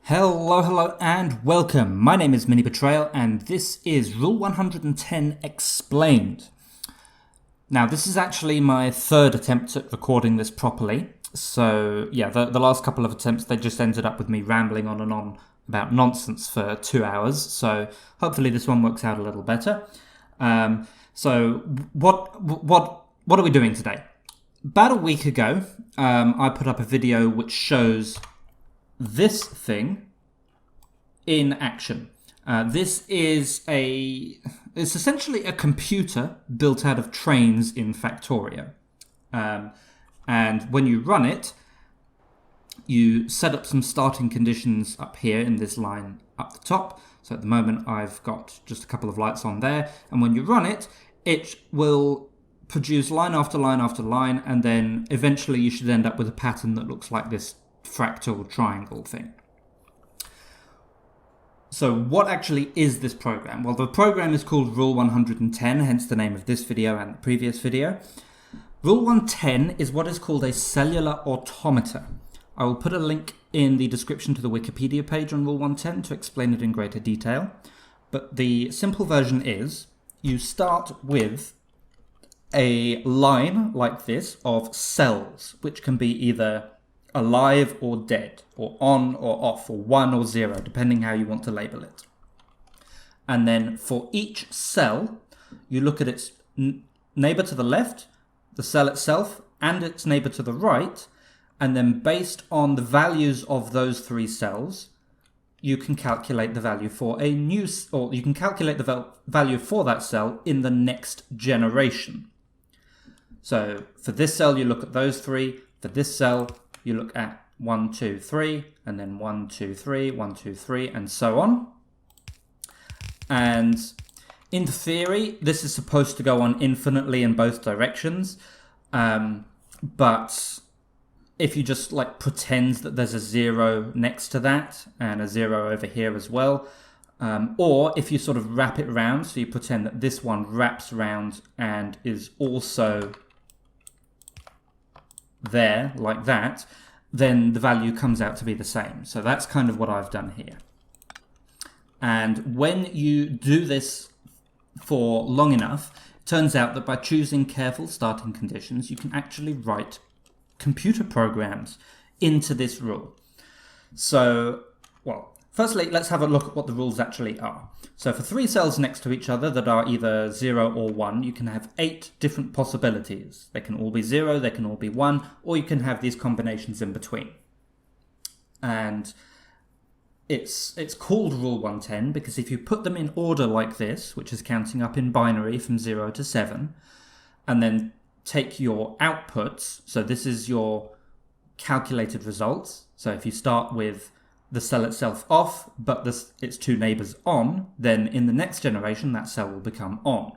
Hello, and welcome. My name is MiniBetrayal, and this is Rule 110 Explained. Now, this is actually my third attempt at recording this properly. So, yeah, the last couple of attempts, they just ended up with me rambling on and on about nonsense for 2 hours. So, hopefully this one works out a little better. So, what are we doing today? About a week ago, I put up a video which shows this thing in action. This is it's essentially a computer built out of trains in Factorio. And when you run it, you set up some starting conditions up here in this line up the top. So at the moment I've got just a couple of lights on there. And when you run it, it will produce line after line after line. And then eventually you should end up with a pattern that looks like this fractal triangle thing. So what actually is this program? Well, the program is called Rule 110, hence the name of this video and the previous video. Rule 110 is what is called a cellular automata. I will put a link in the description to the Wikipedia page on Rule 110 to explain it in greater detail. But the simple version is you start with a line like this of cells, which can be either alive or dead, or on or off, or 1 or 0, depending how you want to label it. And then for each cell, you look at its neighbor to the left, the cell itself, and its neighbor to the right, and then based on the values of those three cells, you can calculate the value for you can calculate the value for that cell in the next generation. So for this cell, you look at those three. For this cell, you look at 1, 2, 3, and then 1, 2, 3, 1, 2, 3, and so on. And in theory, this is supposed to go on infinitely in both directions. But if you just pretend that there's a 0 next to that and a 0 over here as well, or if you sort of wrap it round, so you pretend that this one wraps round and is also there like that, then the value comes out to be the same. So that's kind of what I've done here. And when you do this for long enough, it turns out that by choosing careful starting conditions, you can actually write computer programs into this rule. So, well, firstly, let's have a look at what the rules actually are. So for 3 cells next to each other that are either 0 or 1, you can have 8 different possibilities. They can all be 0, they can all be 1, or you can have these combinations in between. And it's called Rule 110 because if you put them in order like this, which is counting up in binary from 0 to 7, and then take your outputs, so this is your calculated results. So if you start with the cell itself off, but its 2 neighbors on, then in the next generation, that cell will become on.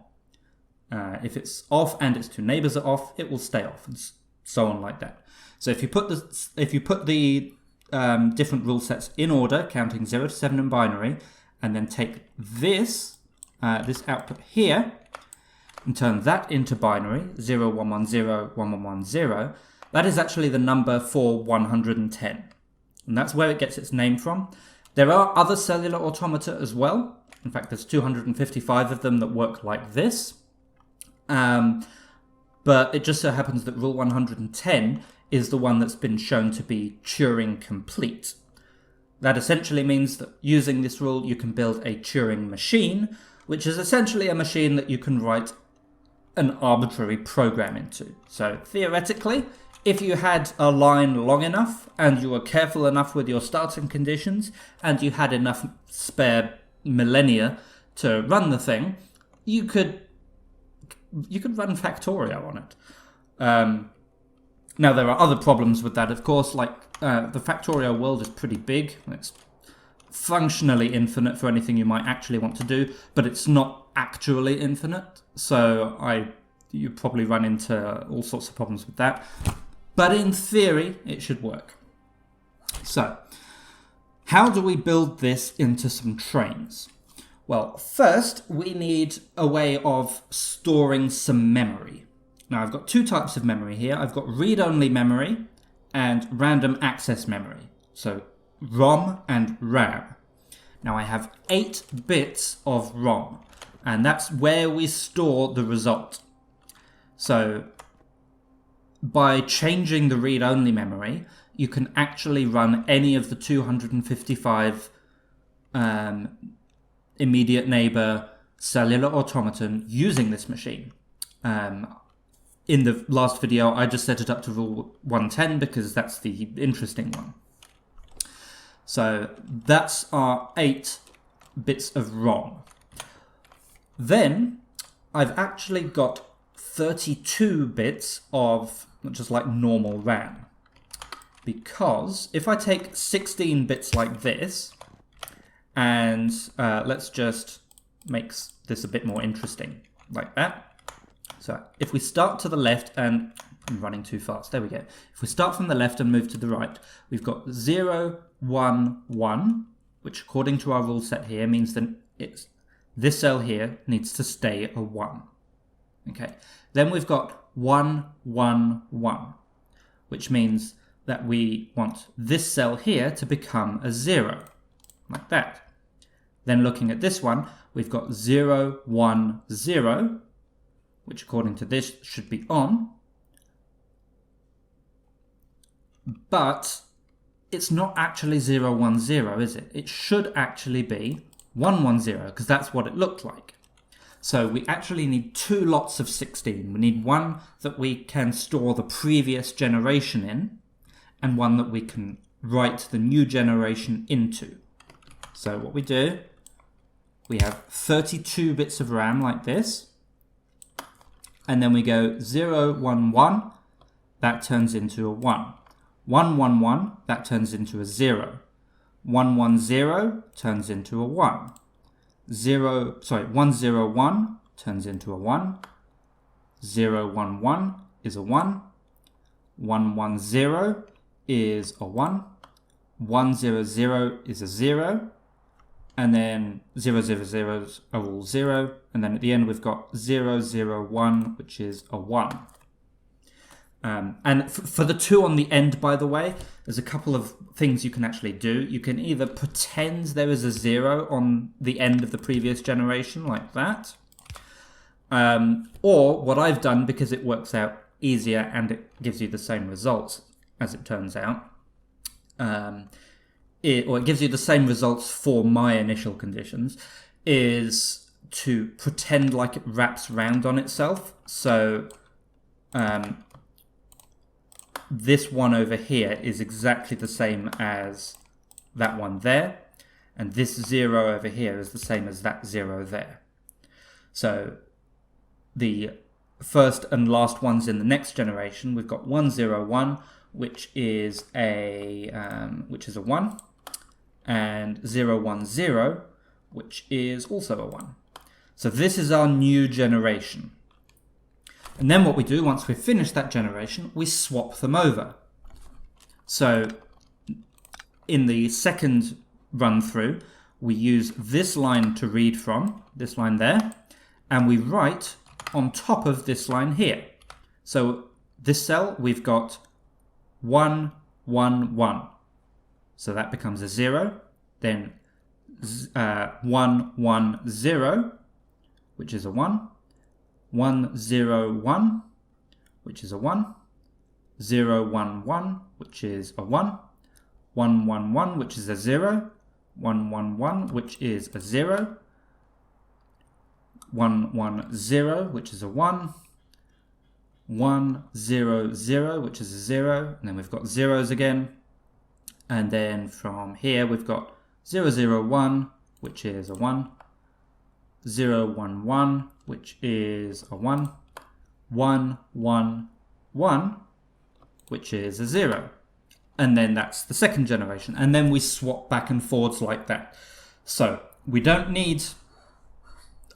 If it's off and its 2 neighbors are off, it will stay off, and so on like that. So if you put the different rule sets in order, counting 0 to 7 in binary, and then take this output here, and turn that into binary, 0, 1, 1, 0, 1, 1, 1, 0, that is actually the number for 110. And that's where it gets its name from. There are other cellular automata as well. In fact, there's 255 of them that work like this. But it just so happens that Rule 110 is the one that's been shown to be Turing complete. That essentially means that using this rule, you can build a Turing machine, which is essentially a machine that you can write an arbitrary program into. So theoretically, if you had a line long enough and you were careful enough with your starting conditions and you had enough spare millennia to run the thing, you could run Factorio on it. Now, there are other problems with that, of course, like the Factorio world is pretty big. It's functionally infinite for anything you might actually want to do, but it's not actually infinite. So you probably run into all sorts of problems with that. But in theory, it should work. So, how do we build this into some trains? Well, first, we need a way of storing some memory. Now, I've got 2 types of memory here. I've got read-only memory and random access memory. So ROM and RAM. Now I have 8 bits of ROM, and that's where we store the result. So by changing the read-only memory, you can actually run any of the 255 immediate neighbor cellular automaton using this machine. In the last video, I just set it up to rule 110 because that's the interesting one. So that's our 8 bits of ROM. Then I've actually got 32 bits of just like normal RAM. Because if I take 16 bits like this, and let's just make this a bit more interesting, like that. So if we start to the left, and I'm running too fast, there we go. If we start from the left and move to the right, we've got 0, 1, 1, which according to our rule set here means that this cell here needs to stay a 1. Okay. Then we've got 1, 1, 1, which means that we want this cell here to become a 0, like that. Then looking at this one, we've got 0, 1, 0, which according to this should be on, but it's not actually 0, 1, 0, is it? It should actually be 1, 1, 0, because that's what it looked like. So we actually need 2 lots of 16. We need one that we can store the previous generation in, and one that we can write the new generation into. So what we do, we have 32 bits of RAM like this, and then we go 0, 1, 1, that turns into a 1. 1, 1, 1, that turns into a 0. 1, 1, 0 turns into a 1. 1, 0, 1 turns into a 1. 0, 1, 1 is a 1. 1, 1, 0 is a 1. 1, 0, 0 is a 0. And then 0, 0, 0s are all 0. And then at the end we've got 0, 0, 1, which is a 1. And for the 2 on the end, by the way, there's a couple of things you can actually do. You can either pretend there is a 0 on the end of the previous generation, like that. Or what I've done, because it works out easier and it gives you the same results, as it turns out, it gives you the same results for my initial conditions, is to pretend like it wraps round on itself. So this one over here is exactly the same as that one there, and this 0 over here is the same as that 0 there. So the first and last ones in the next generation, we've got 1, 0, 1, which is a 1, and 0, 1, 0, which is also a 1. So this is our new generation. And then what we do, once we've finished that generation, we swap them over. So in the second run through, we use this line to read from, this line there, and we write on top of this line here. So this cell, we've got 1, 1, 1. So that becomes a 0. Then 1, 1, 0, which is a 1. 1, 0, 1, which is a 1. 0, 1, 1, which is a 1. 1, 1, 1, which is a 0. 1, 1, 1, which is a 0. 1, 1, 0, which is a 1. 1, 0, 0, which is a 0. And then we've got zeros again. And then from here we've got 0, 0, 1, which is a 1. 0, 1, 1, which is a 1. 1, 1, 1, which is a 0. And then that's the second generation. And then we swap back and forwards like that. So we don't need,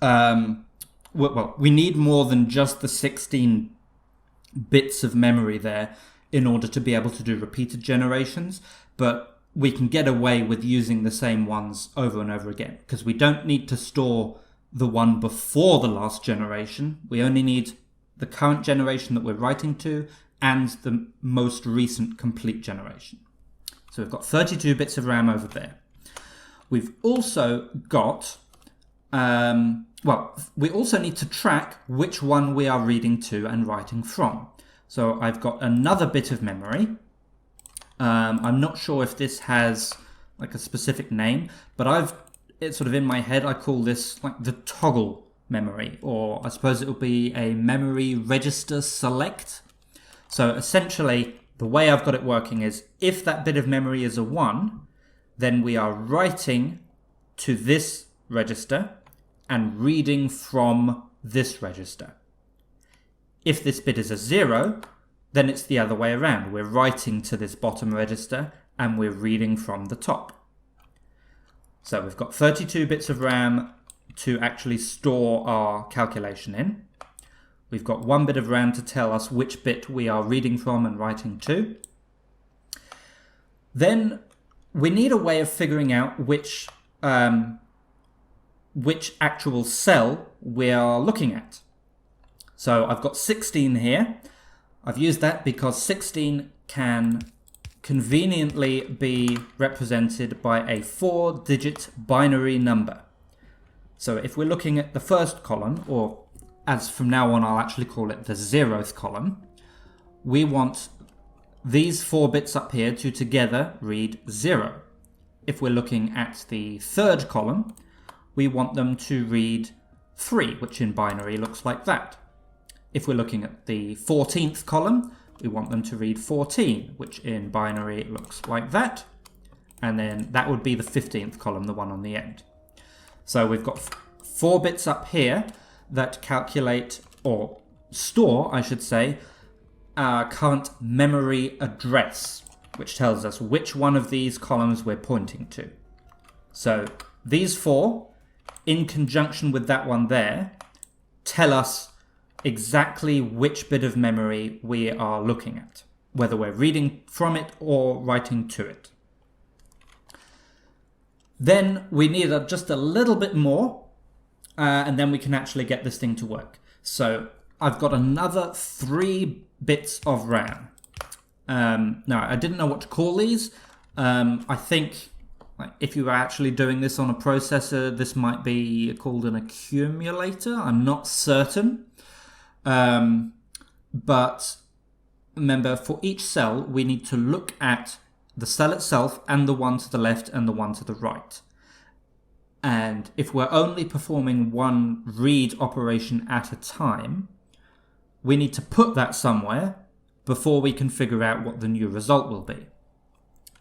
we need more than just the 16 bits of memory there in order to be able to do repeated generations. But we can get away with using the same ones over and over again, because we don't need to store the one before the last generation. We only need the current generation that we're writing to and the most recent complete generation. So we've got 32 bits of RAM over there. We've also got, we also need to track which one we are reading to and writing from. So I've got another bit of memory. I'm not sure if this has like a specific name, but it's sort of in my head, I call this like the toggle memory, or I suppose it will be a memory register select. So essentially, the way I've got it working is if that bit of memory is a 1, then we are writing to this register and reading from this register. If this bit is a 0, then it's the other way around. We're writing to this bottom register and we're reading from the top. So we've got 32 bits of RAM to actually store our calculation in. We've got 1 bit of RAM to tell us which bit we are reading from and writing to. Then we need a way of figuring out which actual cell we are looking at. So I've got 16 here. I've used that because 16 can conveniently be represented by a 4-digit binary number. So if we're looking at the first column, or as from now on I'll actually call it the 0th column, we want these 4 bits up here to together read 0. If we're looking at the third column, we want them to read 3, which in binary looks like that. If we're looking at the 14th column, we want them to read 14, which in binary looks like that. And then that would be the 15th column, the one on the end. So we've got 4 bits up here that calculate, or store, I should say, our current memory address, which tells us which one of these columns we're pointing to. So these 4, in conjunction with that one there, tell us exactly which bit of memory we are looking at, whether we're reading from it or writing to it. Then we need just a little bit more, and then we can actually get this thing to work. So I've got another 3 bits of RAM. Now, I didn't know what to call these. I think if you were actually doing this on a processor, this might be called an accumulator. I'm not certain. But remember, for each cell, we need to look at the cell itself and the one to the left and the one to the right. And if we're only performing one read operation at a time, we need to put that somewhere before we can figure out what the new result will be.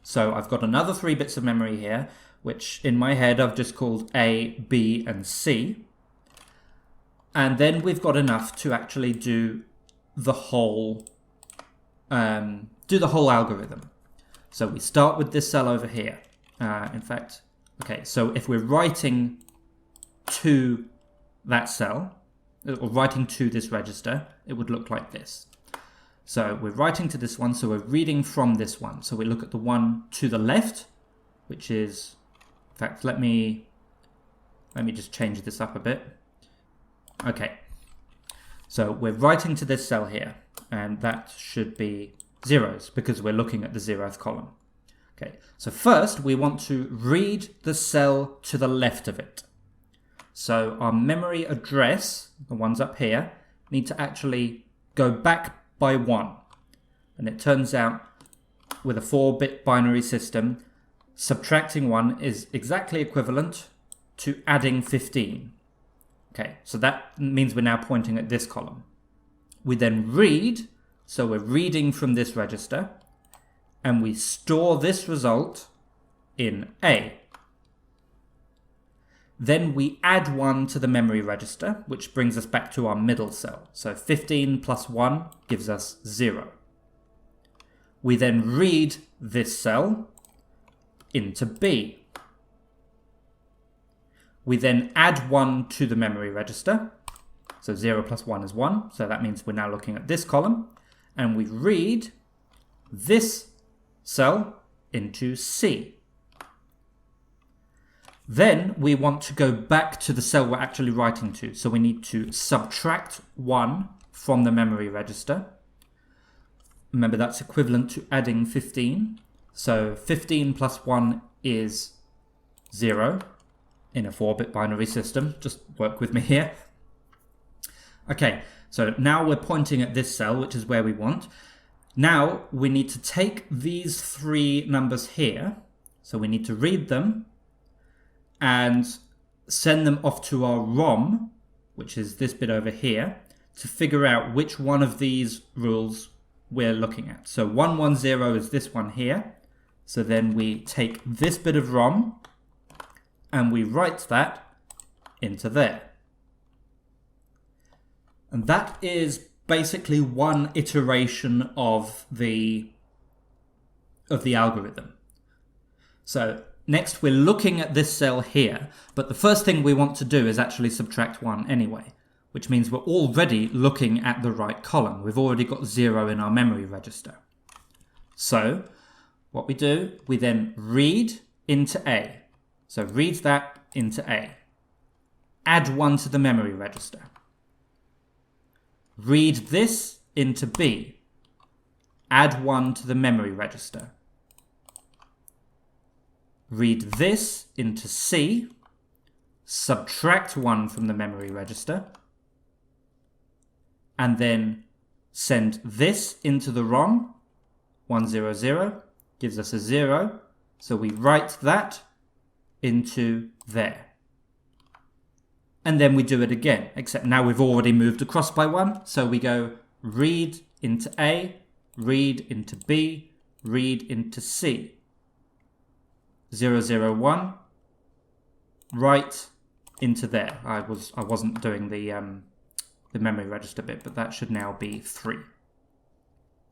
So I've got another 3 bits of memory here, which in my head I've just called A, B, and C. And then we've got enough to actually do the whole algorithm. So we start with this cell over here. So if we're writing to that cell, or writing to this register, it would look like this. So we're writing to this one, so we're reading from this one. So we look at the one to the left, which is, in fact, let me just change this up a bit. Okay, so we're writing to this cell here, and that should be zeros because we're looking at the 0th column. Okay, so first we want to read the cell to the left of it. So our memory address, the ones up here, need to actually go back by 1. And it turns out with a 4-bit binary system, subtracting 1 is exactly equivalent to adding 15. Okay, so that means we're now pointing at this column. We then read, so we're reading from this register, and we store this result in A. Then we add 1 to the memory register, which brings us back to our middle cell. So 15 plus 1 gives us 0. We then read this cell into B. We then add 1 to the memory register. So 0 plus 1 is 1. So that means we're now looking at this column. And we read this cell into C. Then we want to go back to the cell we're actually writing to. So we need to subtract 1 from the memory register. Remember, that's equivalent to adding 15. So 15 plus 1 is 0 in a 4-bit binary system. Just work with me here. Okay, so now we're pointing at this cell, which is where we want. Now we need to take these 3 numbers here. So we need to read them and send them off to our ROM, which is this bit over here, to figure out which one of these rules we're looking at. So 110 is this one here. So then we take this bit of ROM and we write that into there. And that is basically one iteration of the algorithm. So next we're looking at this cell here, but the first thing we want to do is actually subtract 1 anyway, which means we're already looking at the right column. We've already got 0 in our memory register. So what we do, we then read into A. So read that into A. Add 1 to the memory register. Read this into B. Add 1 to the memory register. Read this into C. Subtract 1 from the memory register. And then send this into the ROM. 100 gives us a 0. So we write that into there. And then we do it again, except now we've already moved across by 1. So we go read into A, read into B, read into C. 001, write into there. I wasn't doing the memory register bit, but that should now be 3.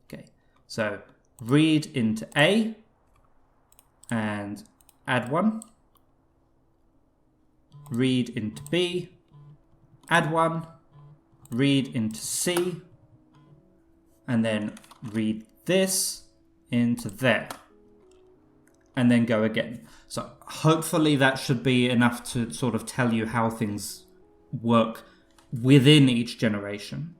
Okay, so read into A and add 1. Read into B, add 1, read into C, and then read this into there, and then go again. So hopefully that should be enough to sort of tell you how things work within each generation.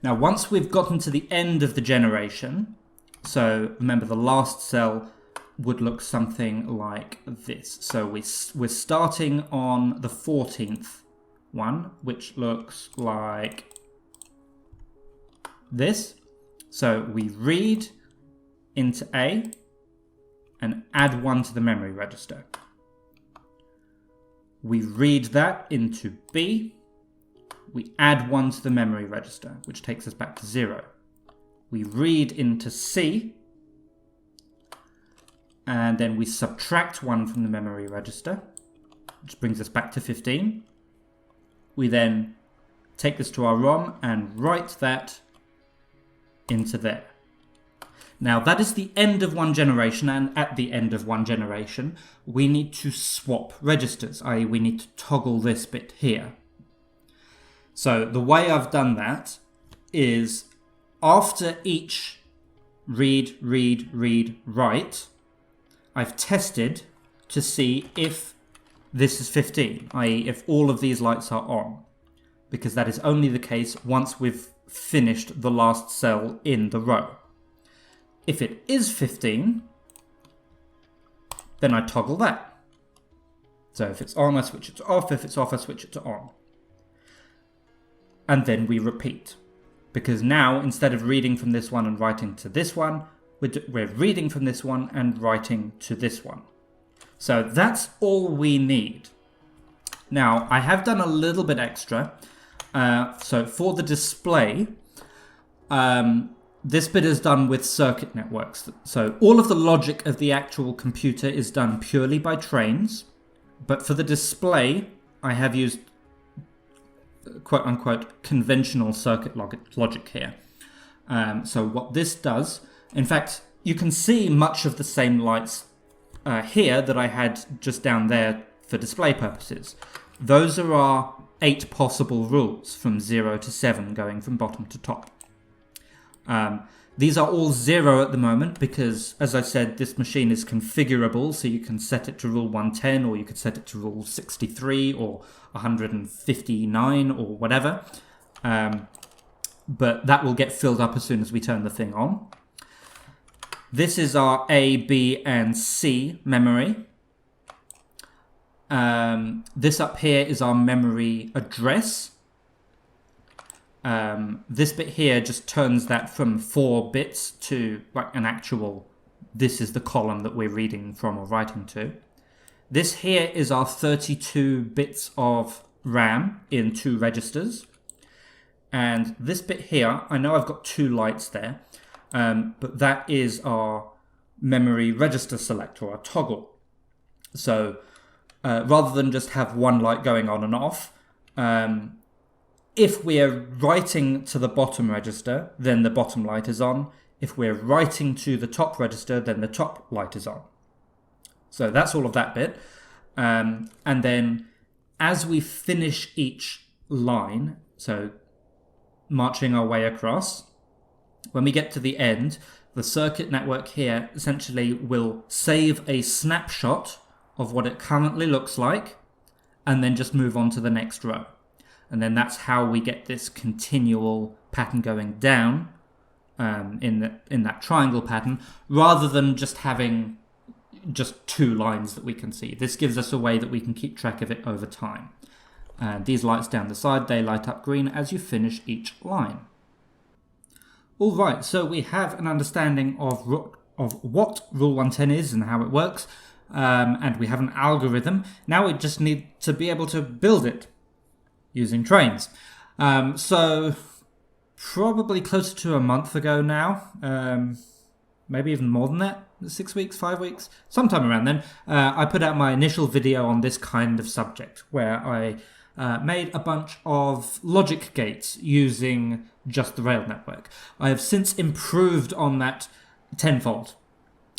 Now, once we've gotten to the end of the generation, so remember the last cell would look something like this. So we're starting on the 14th one, which looks like this. So we read into A and add 1 to the memory register. We read that into B. We add 1 to the memory register, which takes us back to 0. We read into C, and then we subtract 1 from the memory register, which brings us back to 15. We then take this to our ROM and write that into there. Now that is the end of one generation, and at the end of one generation we need to swap registers, i.e. we need to toggle this bit here. So the way I've done that is after each read, read, read, write, I've tested to see if this is 15, i.e. if all of these lights are on, because that is only the case once we've finished the last cell in the row. If it is 15, then I toggle that. So if it's on, I switch it to off. If it's off, I switch it to on. And then we repeat. Because now, instead of reading from this one and writing to this one, we're reading from this one and writing to this one. So that's all we need. Now, I have done a little bit extra. So for the display, this bit is done with circuit networks. So all of the logic of the actual computer is done purely by trains. But for the display, I have used quote-unquote conventional circuit logic here. So what this does, in fact, you can see much of the same lights here that I had just down there for display purposes. Those are our 8 possible rules from 0 to 7, going from bottom to top. These are all 0 at the moment because, as I said, this machine is configurable, so you can set it to rule 110, or you could set it to rule 63 or 159 or whatever. But that will get filled up as soon as we turn the thing on. This is our A, B, and C memory. This up here is our memory address. This bit here just turns that from 4 bits to like an actual, this is the column that we're reading from or writing to. This here is our 32 bits of RAM in 2 registers. And this bit here, I know I've got 2 lights there, but that is our memory register selector, our toggle. So rather than just have one light going on and off, if we're writing to the bottom register, then the bottom light is on. If we're writing to the top register, then the top light is on. So that's all of that bit. And then as we finish each line, so marching our way across, when we get to the end, the circuit network here essentially will save a snapshot of what it currently looks like and then just move on to the next row. And then that's how we get this continual pattern going down in that triangle pattern, rather than just having just 2 lines that we can see. This gives us a way that we can keep track of it over time. These lights down the side, they light up green as you finish each line. All right, so we have an understanding of what Rule 110 is and how it works, and we have an algorithm. Now we just need to be able to build it using trains. So probably closer to a month ago now, maybe even more than that, 6 weeks, 5 weeks, sometime around then, I put out my initial video on this kind of subject, where I made a bunch of logic gates using just the rail network. I have since improved on that tenfold.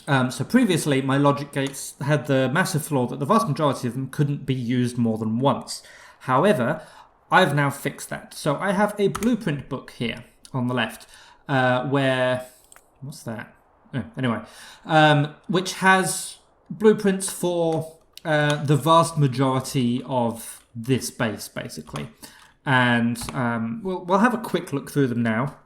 So previously, my logic gates had the massive flaw that the vast majority of them couldn't be used more than once. However, I've now fixed that. So I have a blueprint book here on the left, where, what's that? Anyway, which has blueprints for the vast majority of this base, basically. And we'll have a quick look through them now.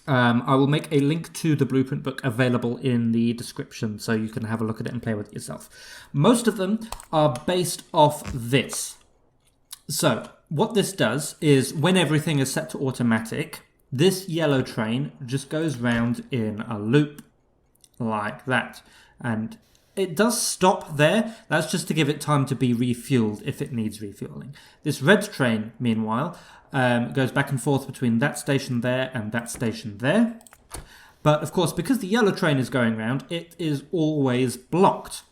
I will make a link to the blueprint book available in the description, so you can have a look at it and play with it yourself. Most of them are based off this. So what this does is, when everything is set to automatic, this yellow train just goes round in a loop like that. And it does stop there. That's just to give it time to be refueled if it needs refueling. This red train, meanwhile, goes back and forth between that station there and that station there. But of course, because the yellow train is going round, it is always blocked.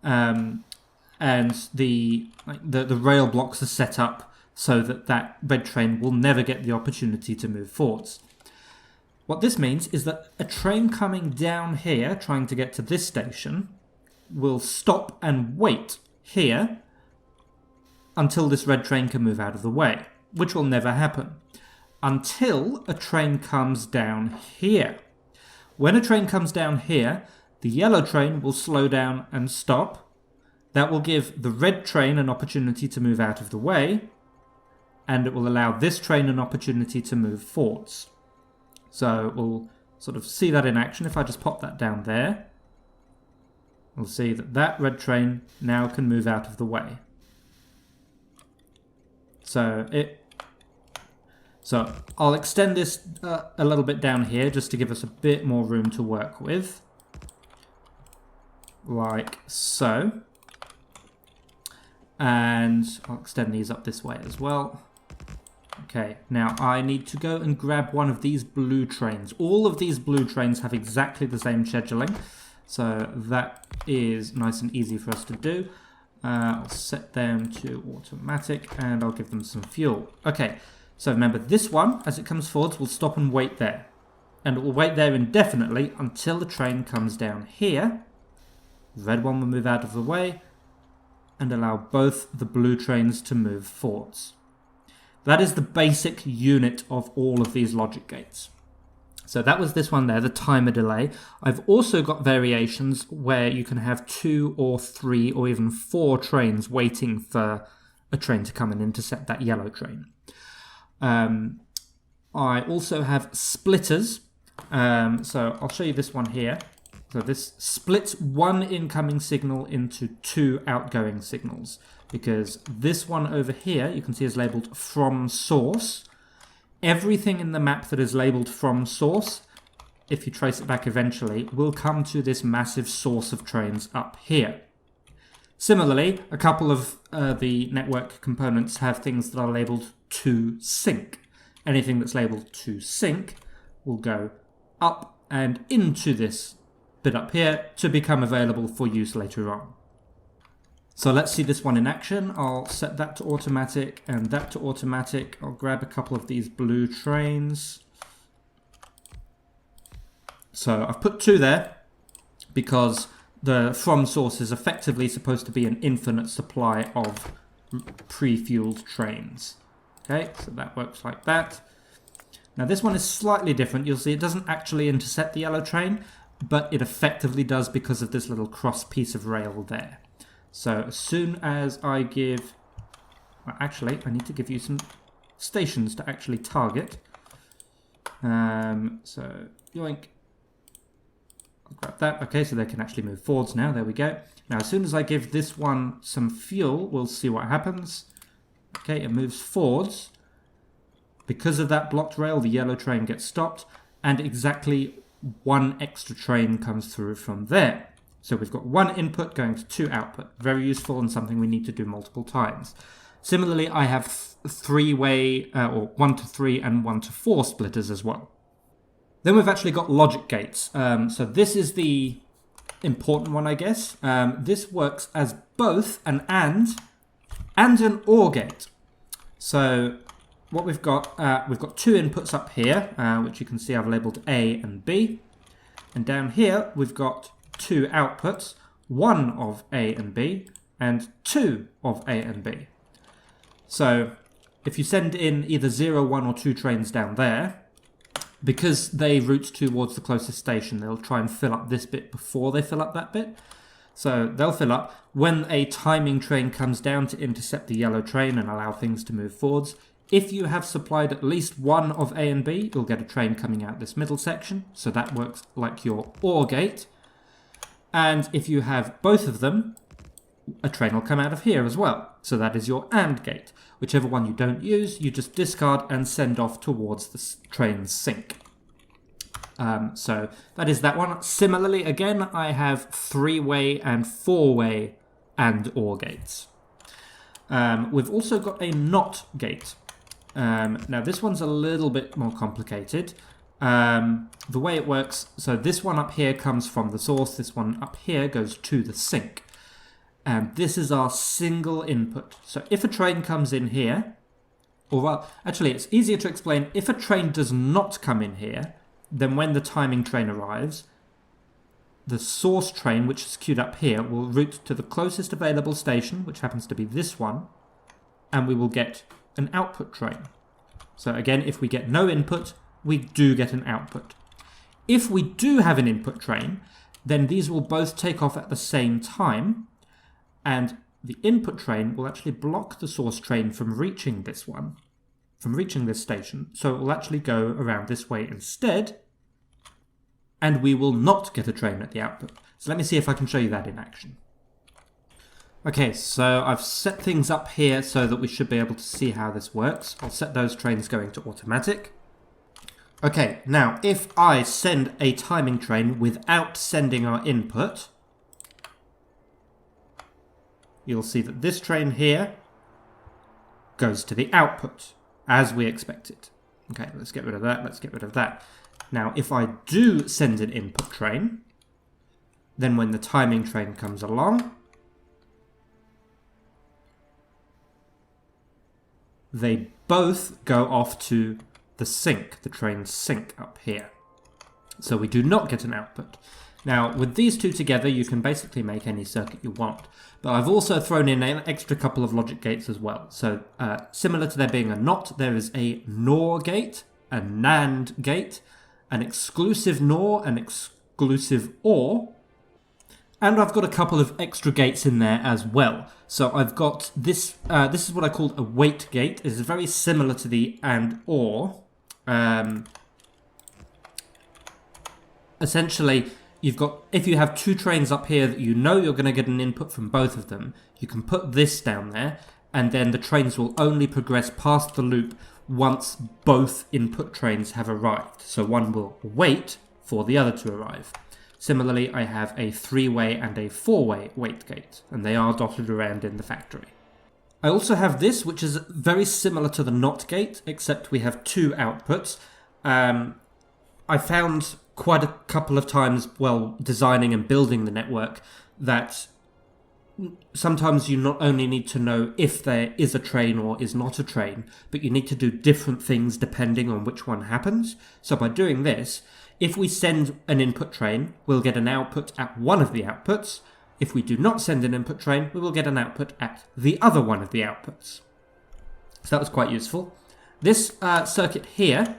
And the rail blocks are set up so that red train will never get the opportunity to move forwards. What this means is that a train coming down here, trying to get to this station, will stop and wait here until this red train can move out of the way, which will never happen until a train comes down here. When a train comes down here, the yellow train will slow down and stop. That will give the red train an opportunity to move out of the way, and it will allow this train an opportunity to move forwards. So we'll sort of see that in action. If I just pop that down there, we'll see that that red train now can move out of the way. So I'll extend this a little bit down here just to give us a bit more room to work with, like so. And I'll extend these up this way as well. Okay, now I need to go and grab one of these blue trains. All of these blue trains have exactly the same scheduling, so that is nice and easy for us to do. I'll set them to automatic and I'll give them some fuel. Okay, so remember, this one, as it comes forwards, will stop and wait there. And it will wait there indefinitely until the train comes down here. The red one will move out of the way and allow both the blue trains to move forwards. That is the basic unit of all of these logic gates. So that was this one there, the timer delay. I've also got variations where you can have 2 or 3 or even 4 trains waiting for a train to come and intercept that yellow train. I also have splitters. So I'll show you this one here. So this splits one incoming signal into two outgoing signals, because this one over here, you can see, is labeled from source. Everything in the map that is labeled from source, if you trace it back eventually, will come to this massive source of trains up here. Similarly, a couple of the network components have things that are labeled to sync. Anything that's labeled to sync will go up and into this bit up here to become available for use later on. So let's see this one in action. I'll set that to automatic and that to automatic. I'll grab a couple of these blue trains. So I've put 2 there because the from source is effectively supposed to be an infinite supply of pre-fueled trains. Okay, so that works like that. Now this one is slightly different. You'll see it doesn't actually intercept the yellow train, but it effectively does because of this little cross piece of rail there. So as soon as I give... Well, actually, I need to give you some stations to actually target. So, yoink. I'll grab that. Okay, so they can actually move forwards now. There we go. Now, as soon as I give this one some fuel, we'll see what happens. Okay, it moves forwards. Because of that blocked rail, the yellow train gets stopped, and exactly one extra train comes through from there. So we've got 1 input going to 2 output. Very useful and something we need to do multiple times. Similarly, I have 3-way, or 1 to 3 and 1 to 4 splitters as well. Then we've actually got logic gates. So this is the important one, I guess. This works as both an and an OR gate. So what we've got 2 inputs up here, which you can see I've labeled A and B. And down here, we've got 2 outputs, 1 of A and B, and 2 of A and B. So if you send in either 0, 1, or 2 trains down there, because they route towards the closest station, they'll try and fill up this bit before they fill up that bit. So they'll fill up. When a timing train comes down to intercept the yellow train and allow things to move forwards, if you have supplied at least 1 of A and B, you'll get a train coming out this middle section. So that works like your OR gate. And if you have both of them, a train will come out of here as well. So that is your AND gate. Whichever one you don't use, you just discard and send off towards the train's sink. So that is that one. Similarly, again, I have 3-way and 4-way AND OR gates. We've also got a NOT gate. Now this one's a little bit more complicated. The way it works, so this one up here comes from the source, this one up here goes to the sink. And this is our single input. So if a train comes in here, or well, actually it's easier to explain, if a train does not come in here, then when the timing train arrives, the source train, which is queued up here, will route to the closest available station, which happens to be this one, and we will get an output train. So again, if we get no input, we do get an output. If we do have an input train, then these will both take off at the same time, and the input train will actually block the source train from reaching this one, from reaching this station, so it will actually go around this way instead, and we will not get a train at the output. So let me see if I can show you that in action. Okay, so I've set things up here so that we should be able to see how this works. I'll set those trains going to automatic. Okay, now if I send a timing train without sending our input, you'll see that this train here goes to the output, as we expected. Okay, let's get rid of that, let's get rid of that. Now, if I do send an input train, then when the timing train comes along, they both go off to the sink, the train's sink up here. So we do not get an output. Now, with these two together, you can basically make any circuit you want. But I've also thrown in an extra couple of logic gates as well. So similar to there being a NOT, there is a NOR gate, a NAND gate, an exclusive NOR, an exclusive OR, and I've got a couple of extra gates in there as well. So I've got this, this is what I call a wait gate. It's very similar to the AND OR. Essentially, if you have two trains up here that you know you're going to get an input from both of them, you can put this down there, and then the trains will only progress past the loop once both input trains have arrived. So one will wait for the other to arrive. Similarly, I have a 3-way and a 4-way wait gate, and they are dotted around in the factory. I also have this, which is very similar to the NOT gate, except we have two outputs. I found quite a couple of times while designing and building the network that sometimes you not only need to know if there is a train or is not a train, but you need to do different things depending on which one happens. So by doing this, if we send an input train, we'll get an output at one of the outputs. If we do not send an input train, we will get an output at the other one of the outputs. So that was quite useful. This circuit here,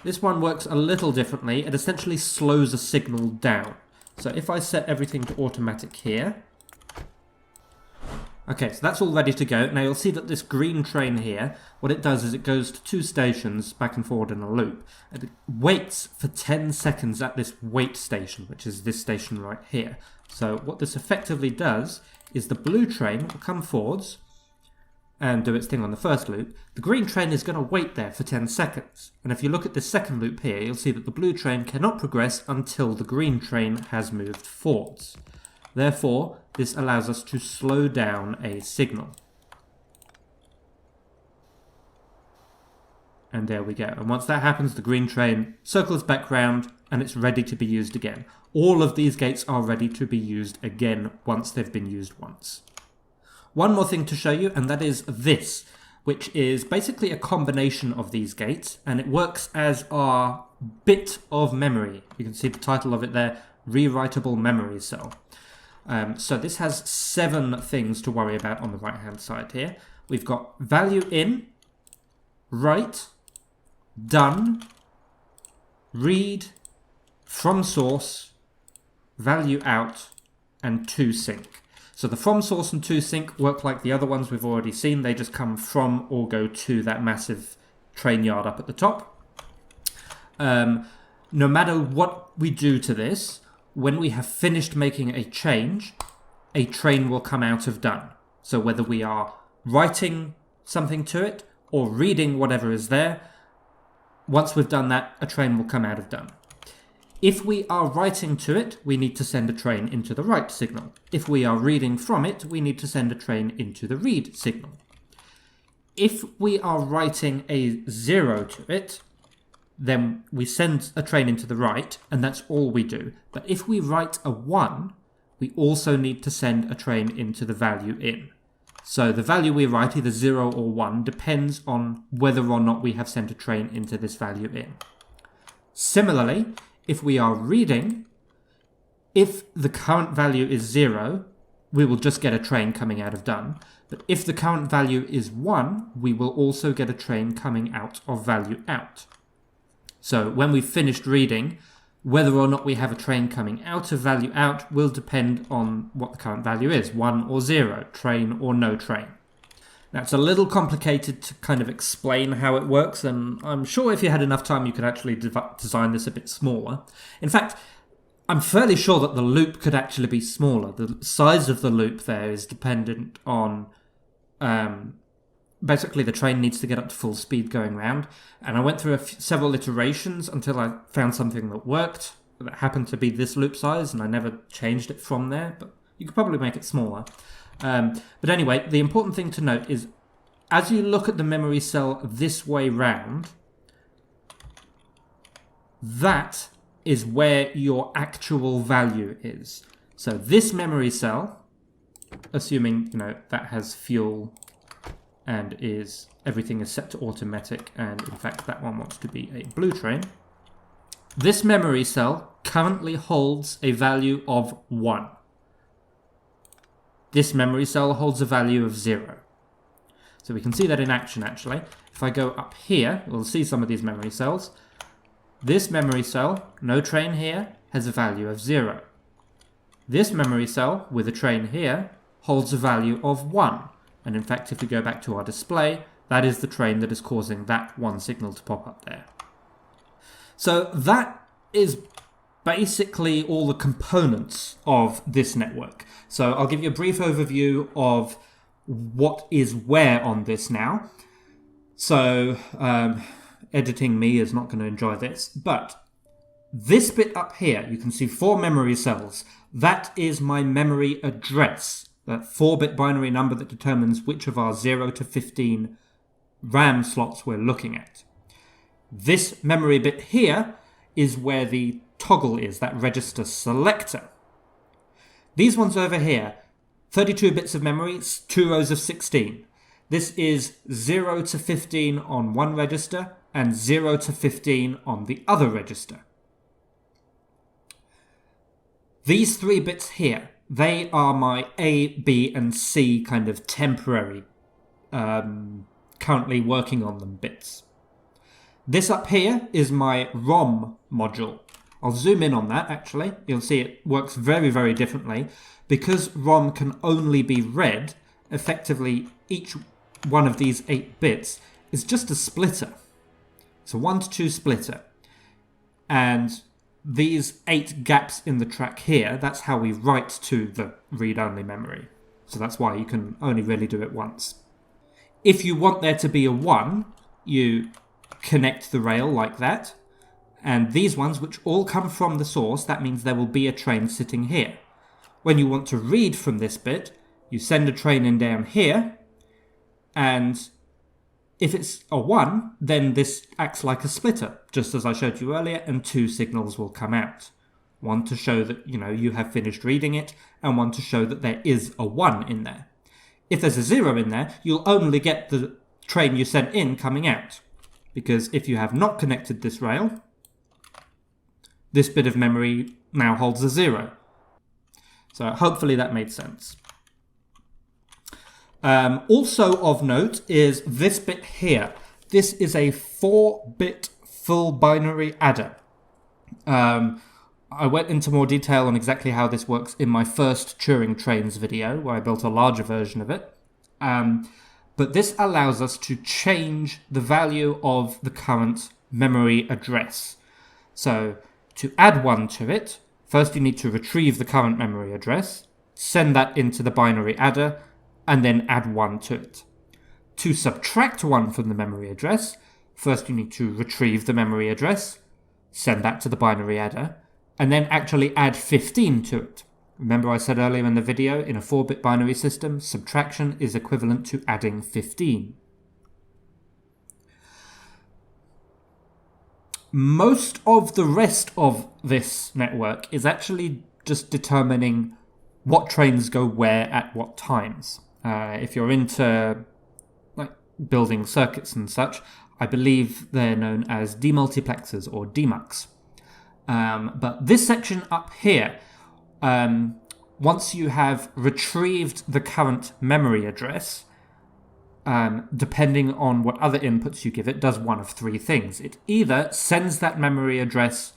this one works a little differently. It essentially slows a signal down. So if I set everything to automatic here. Okay, so that's all ready to go. Now you'll see that this green train here, what it does is it goes to two stations back and forward in a loop. And it waits for 10 seconds at this wait station, which is this station right here. So what this effectively does is the blue train will come forwards and do its thing on the first loop. The green train is going to wait there for 10 seconds. And if you look at this second loop here, you'll see that the blue train cannot progress until the green train has moved forwards. Therefore, this allows us to slow down a signal. And there we go. And once that happens, the green train circles back round and it's ready to be used again. All of these gates are ready to be used again once they've been used once. One more thing to show you, and that is this, which is basically a combination of these gates, and it works as our bit of memory. You can see the title of it there, Rewritable Memory Cell. So this has 7 things to worry about on the right-hand side here. We've got value in, write, done, read, from source, value out, and to sync. So the from source and to sync work like the other ones we've already seen. They just come from or go to that massive train yard up at the top. No matter what we do to this, when we have finished making a change, a train will come out of done. So whether we are writing something to it or reading whatever is there, once we've done that, a train will come out of done. If we are writing to it, we need to send a train into the write signal. If we are reading from it, we need to send a train into the read signal. If we are writing a 0 to it, then we send a train into the write, and that's all we do. But if we write a 1, we also need to send a train into the value in. So the value we write, either 0 or 1, depends on whether or not we have sent a train into this value in. Similarly, if we are reading, if the current value is 0, we will just get a train coming out of done. But if the current value is 1, we will also get a train coming out of value out. So when we've finished reading, whether or not we have a train coming out of value out will depend on what the current value is, 1 or 0, train or no train. Now it's a little complicated to kind of explain how it works, and I'm sure if you had enough time you could actually design this a bit smaller. In fact, I'm fairly sure that the loop could actually be smaller. The size of the loop there is dependent on basically the train needs to get up to full speed going round, and I went through several iterations until I found something that worked, that happened to be this loop size, and I never changed it from there, but you could probably make it smaller. But anyway, the important thing to note is as you look at the memory cell this way round, that is where your actual value is. So this memory cell, assuming that has fuel and everything is set to automatic, and in fact that one wants to be a blue train, this memory cell currently holds a value of 1. This memory cell holds a value of 0. So we can see that in action actually. If I go up here, we'll see some of these memory cells. This memory cell, no train here, has a value of 0. This memory cell, with a train here, holds a value of 1. And in fact, if we go back to our display, that is the train that is causing that 1 signal to pop up there. So that is basically all the components of this network. So I'll give you a brief overview of what is where on this now. So editing me is not going to enjoy this, but this bit up here, you can see 4 memory cells. That is my memory address, that 4-bit binary number that determines which of our 0 to 15 RAM slots we're looking at. This memory bit here is where the toggle is, that register selector. These ones over here, 32 bits of memory, 2 rows of 16. This is 0 to 15 on one register and 0 to 15 on the other register. These 3 bits here, they are my A, B, and C kind of temporary, currently working on them bits. This up here is my ROM module. I'll zoom in on that actually. You'll see it works very, very differently. Because ROM can only be read, effectively each one of these 8 bits is just a splitter. It's a 1 to 2 splitter. And these 8 gaps in the track here, that's how we write to the read-only memory. So that's why you can only really do it once. If you want there to be a 1, you connect the rail like that. And these ones, which all come from the source, that means there will be a train sitting here. When you want to read from this bit, you send a train in down here, and if it's a 1, then this acts like a splitter, just as I showed you earlier, and 2 signals will come out. One to show that, you have finished reading it, and one to show that there is a 1 in there. If there's a 0 in there, you'll only get the train you sent in coming out. Because if you have not connected this rail, this bit of memory now holds a 0. So hopefully that made sense. Also of note is this bit here. This is a 4-bit full binary adder. I went into more detail on exactly how this works in my first Turing trains video, where I built a larger version of it. But this allows us to change the value of the current memory address. So to add 1 to it, first you need to retrieve the current memory address, send that into the binary adder, and then add 1 to it. To subtract 1 from the memory address, first you need to retrieve the memory address, send that to the binary adder, and then actually add 15 to it. Remember I said earlier in the video, in a 4-bit binary system, subtraction is equivalent to adding 15. Most of the rest of this network is actually just determining what trains go where at what times. If you're into building circuits and such, I believe they're known as demultiplexers or demuxs. But this section up here, once you have retrieved the current memory address, depending on what other inputs you give it, does one of 3 things. It either sends that memory address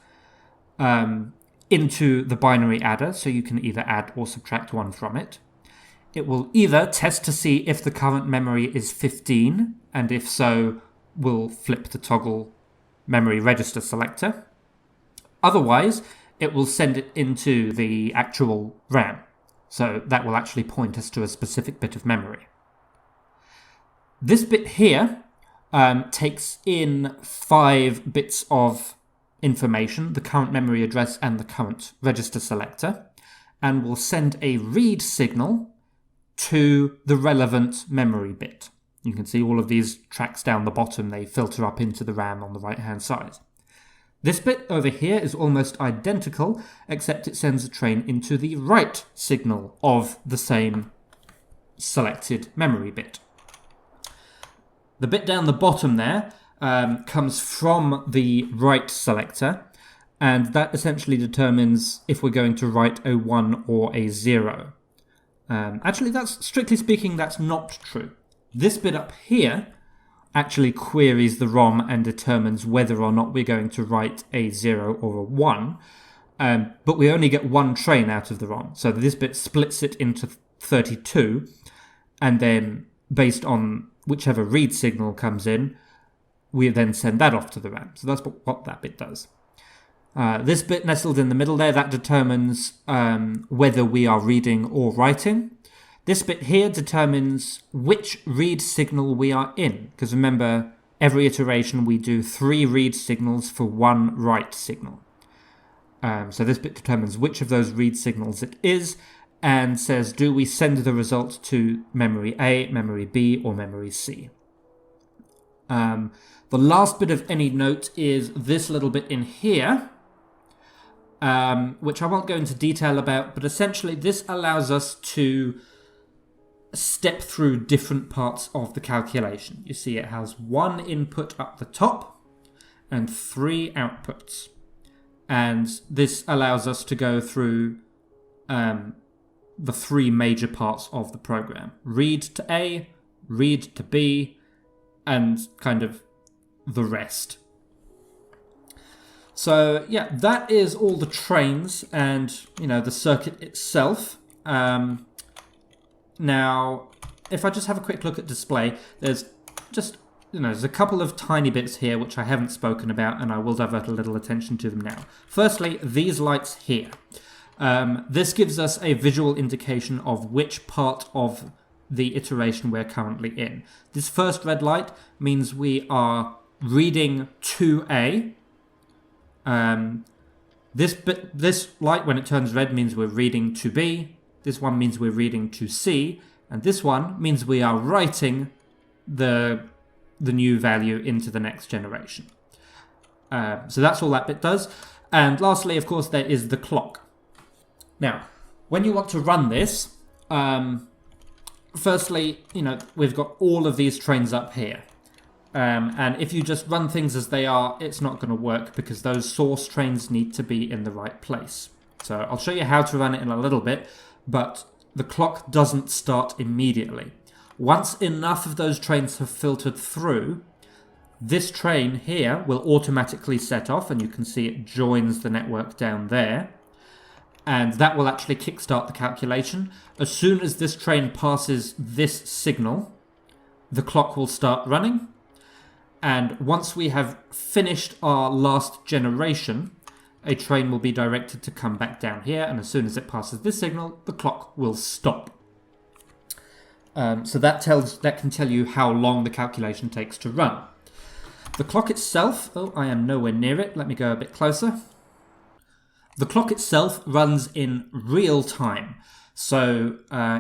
into the binary adder, so you can either add or subtract 1 from it. It will either test to see if the current memory is 15, and if so, will flip the toggle memory register selector. Otherwise, it will send it into the actual RAM. So that will actually point us to a specific bit of memory. This bit here takes in 5 bits of information, the current memory address and the current register selector, and will send a read signal to the relevant memory bit. You can see all of these tracks down the bottom, they filter up into the RAM on the right-hand side. This bit over here is almost identical, except it sends a train into the write signal of the same selected memory bit. The bit down the bottom there comes from the write selector, and that essentially determines if we're going to write a 1 or a 0. Actually, strictly speaking, that's not true. This bit up here actually queries the ROM and determines whether or not we're going to write a 0 or a 1, but we only get 1 train out of the ROM. So this bit splits it into 32, and then based on whichever read signal comes in, we then send that off to the RAM. So that's what that bit does. This bit nestled in the middle there, that determines whether we are reading or writing. This bit here determines which read signal we are in, because remember, every iteration we do 3 read signals for 1 write signal. So this bit determines which of those read signals it is, and says, do we send the result to memory A, memory B, or memory C? The last bit of any note is this little bit in here, which I won't go into detail about, but essentially this allows us to step through different parts of the calculation. You see it has 1 input up the top and 3 outputs. And this allows us to go through the 3 major parts of the program. Read to A, read to B, and kind of the rest. So yeah, that is all the trains and, the circuit itself. Now, if I just have a quick look at display, there's just, there's a couple of tiny bits here which I haven't spoken about, and I will divert a little attention to them now. Firstly, these lights here. This gives us a visual indication of which part of the iteration we're currently in. This first red light means we are reading to A. This light, when it turns red, means we're reading to B. This one means we're reading to C, and this one means we are writing the new value into the next generation. So that's all that bit does. And lastly, of course, there is the clock. Now, when you want to run this, firstly, we've got all of these trains up here. And if you just run things as they are, it's not going to work because those source trains need to be in the right place. So I'll show you how to run it in a little bit. But the clock doesn't start immediately. Once enough of those trains have filtered through, this train here will automatically set off, and you can see it joins the network down there. And that will actually kickstart the calculation. As soon as this train passes this signal, the clock will start running. And once we have finished our last generation, a train will be directed to come back down here, and as soon as it passes this signal, the clock will stop. So that can tell you how long the calculation takes to run. The clock itself, I am nowhere near it. Let me go a bit closer. The clock itself runs in real time. So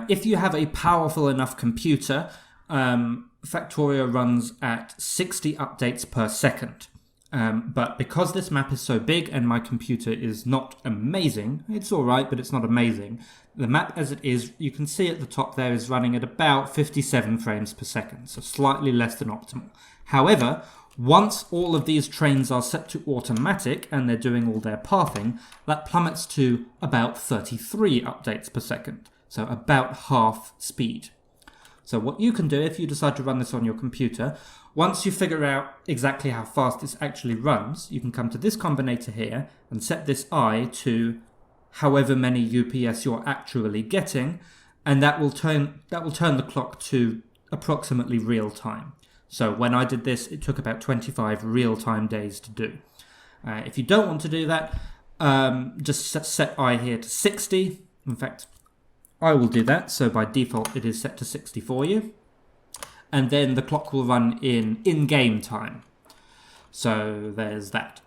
if you have a powerful enough computer, Factorio runs at 60 updates per second. But because this map is so big and my computer is not amazing, it's alright, but it's not amazing, the map as it is, you can see at the top there, is running at about 57 frames per second, so slightly less than optimal. However, once all of these trains are set to automatic and they're doing all their pathing, that plummets to about 33 updates per second, so about half speed. So what you can do if you decide to run this on your computer, once you figure out exactly how fast this actually runs, you can come to this combinator here and set this I to however many UPS you're actually getting, and that will turn the clock to approximately real time. So when I did this, it took about 25 real-time days to do. If you don't want to do that, just set I here to 60. In fact, I will do that, so by default it is set to 60 for you. And then the clock will run in-game time. So there's that.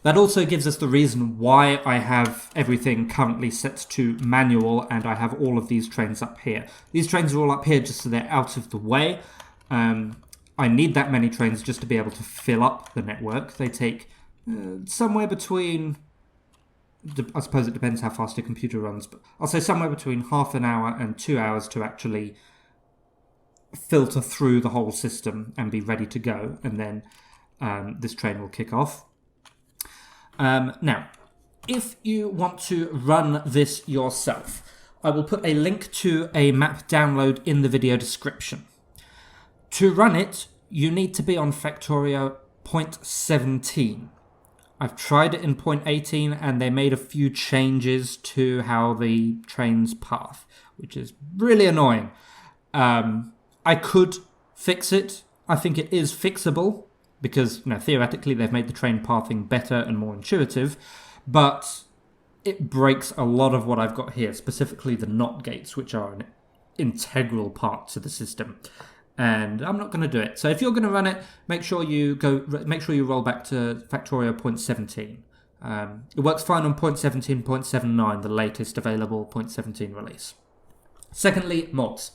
That also gives us the reason why I have everything currently set to manual and I have all of these trains up here. These trains are all up here just so they're out of the way. I need that many trains just to be able to fill up the network. They take somewhere between, I suppose it depends how fast your computer runs, but I'll say somewhere between half an hour and 2 hours to actually filter through the whole system and be ready to go, and then this train will kick off. Now, if you want to run this yourself, I will put a link to a map download in the video description. To run it, you need to be on Factorio 0.17. I've tried it in 0.18 and they made a few changes to how the trains path, which is really annoying. I could fix it. I think it is fixable, because theoretically they've made the train pathing better and more intuitive, but it breaks a lot of what I've got here, specifically the NOT gates, which are an integral part to the system. And I'm not going to do it. So if you're going to run it, make sure you roll back to Factorio 0.17. It works fine on 0.17, 0.79, the latest available 0.17 release. Secondly, mods.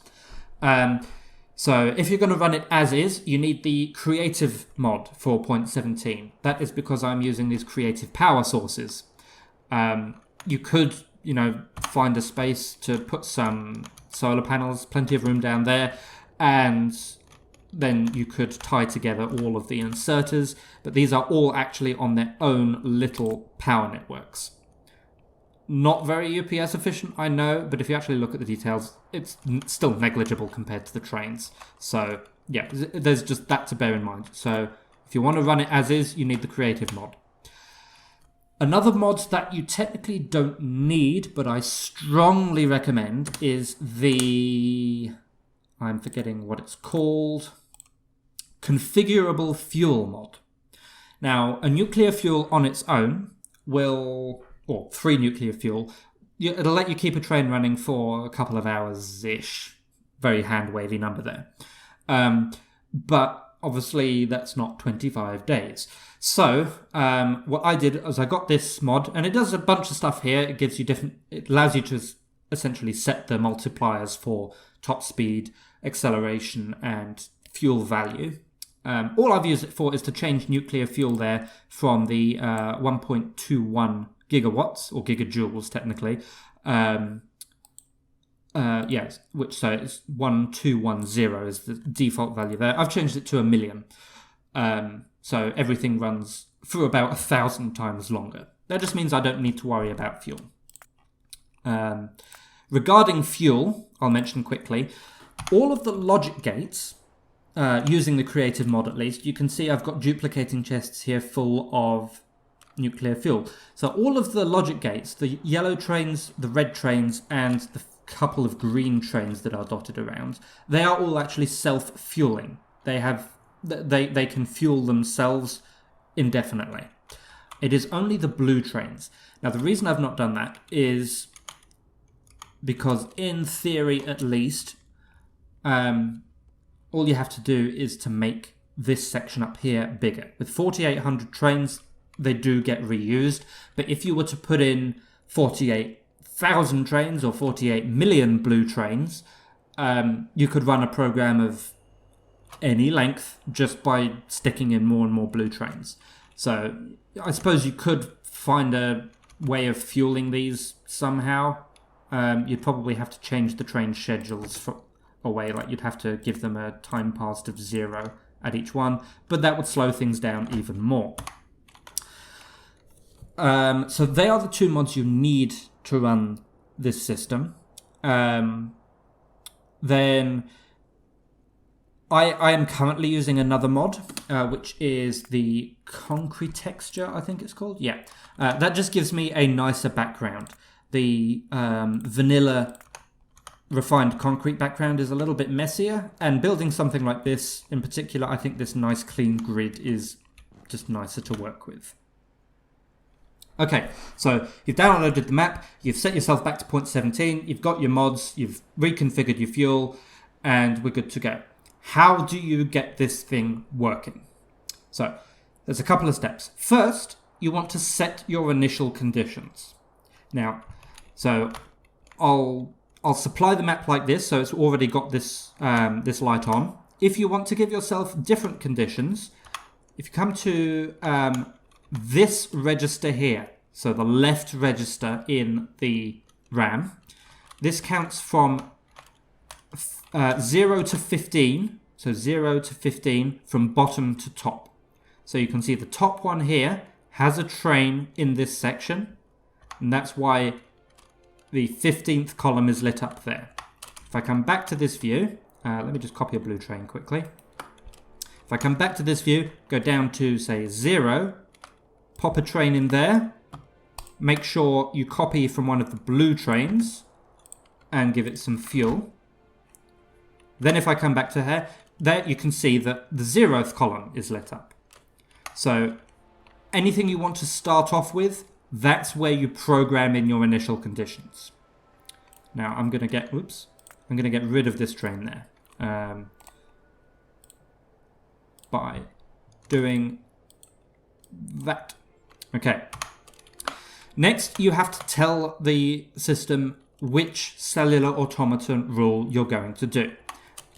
So if you're going to run it as is, you need the creative mod for 0.17. That is because I'm using these creative power sources. You could, find a space to put some solar panels, plenty of room down there, and then you could tie together all of the inserters, but these are all actually on their own little power networks. Not very UPS efficient, I know, but if you actually look at the details, it's still negligible compared to the trains. So, yeah, there's just that to bear in mind. So, if you want to run it as is, you need the creative mod. Another mod that you technically don't need, but I strongly recommend, is the... I'm forgetting what it's called. Configurable fuel mod. Now, a nuclear fuel on its own will... or free nuclear fuel, it'll let you keep a train running for a couple of hours-ish. Very hand-wavy number there. But obviously that's not 25 days. So what I did is I got this mod, and it does a bunch of stuff here. It gives you it allows you to essentially set the multipliers for top speed, acceleration, and fuel value. All I've used it for is to change nuclear fuel there from the 1.21 gigawatts, or gigajoules technically, yes, so it's 1210 is the default value there. I've changed it to 1 million, so everything runs for about 1,000 times longer. That just means I don't need to worry about fuel. Regarding fuel, I'll mention quickly, all of the logic gates, using the creative mod at least, you can see I've got duplicating chests here full of nuclear fuel. So all of the logic gates, the yellow trains, the red trains, and the couple of green trains that are dotted around, they are all actually self-fueling. They can fuel themselves indefinitely. It is only the blue trains. Now the reason I've not done that is because in theory at least, all you have to do is to make this section up here bigger. With 4,800 trains, they do get reused, but if you were to put in 48,000 trains or 48 million blue trains, you could run a program of any length just by sticking in more and more blue trains. So I suppose you could find a way of fueling these somehow. You'd probably have to change the train schedules away, like you'd have to give them a time passed of 0 at each one, but that would slow things down even more. So they are the two mods you need to run this system. Then I am currently using another mod, which is the concrete texture, I think it's called. Yeah, that just gives me a nicer background. The vanilla refined concrete background is a little bit messier, and building something like this in particular, I think this nice clean grid is just nicer to work with. Okay, so you've downloaded the map, you've set yourself back to 0.17, you've got your mods, you've reconfigured your fuel, and we're good to go. How do you get this thing working? So there's a couple of steps. First, you want to set your initial conditions. Now, so I'll supply the map like this, so it's already got this this light on. If you want to give yourself different conditions, if you come to this register here, so the left register in the RAM, this counts from 0 to 15, so 0 to 15 from bottom to top. So you can see the top one here has a train in this section, and that's why the 15th column is lit up there. If I come back to this view, let me just copy a blue train quickly. If I come back to this view, go down to, say, 0, pop a train in there, make sure you copy from one of the blue trains, and give it some fuel. Then if I come back to here, there you can see that the 0th column is lit up. So anything you want to start off with, that's where you program in your initial conditions. Now I'm going to get, I'm going to get rid of this train there by doing that. Okay. Next, you have to tell the system which cellular automaton rule you're going to do.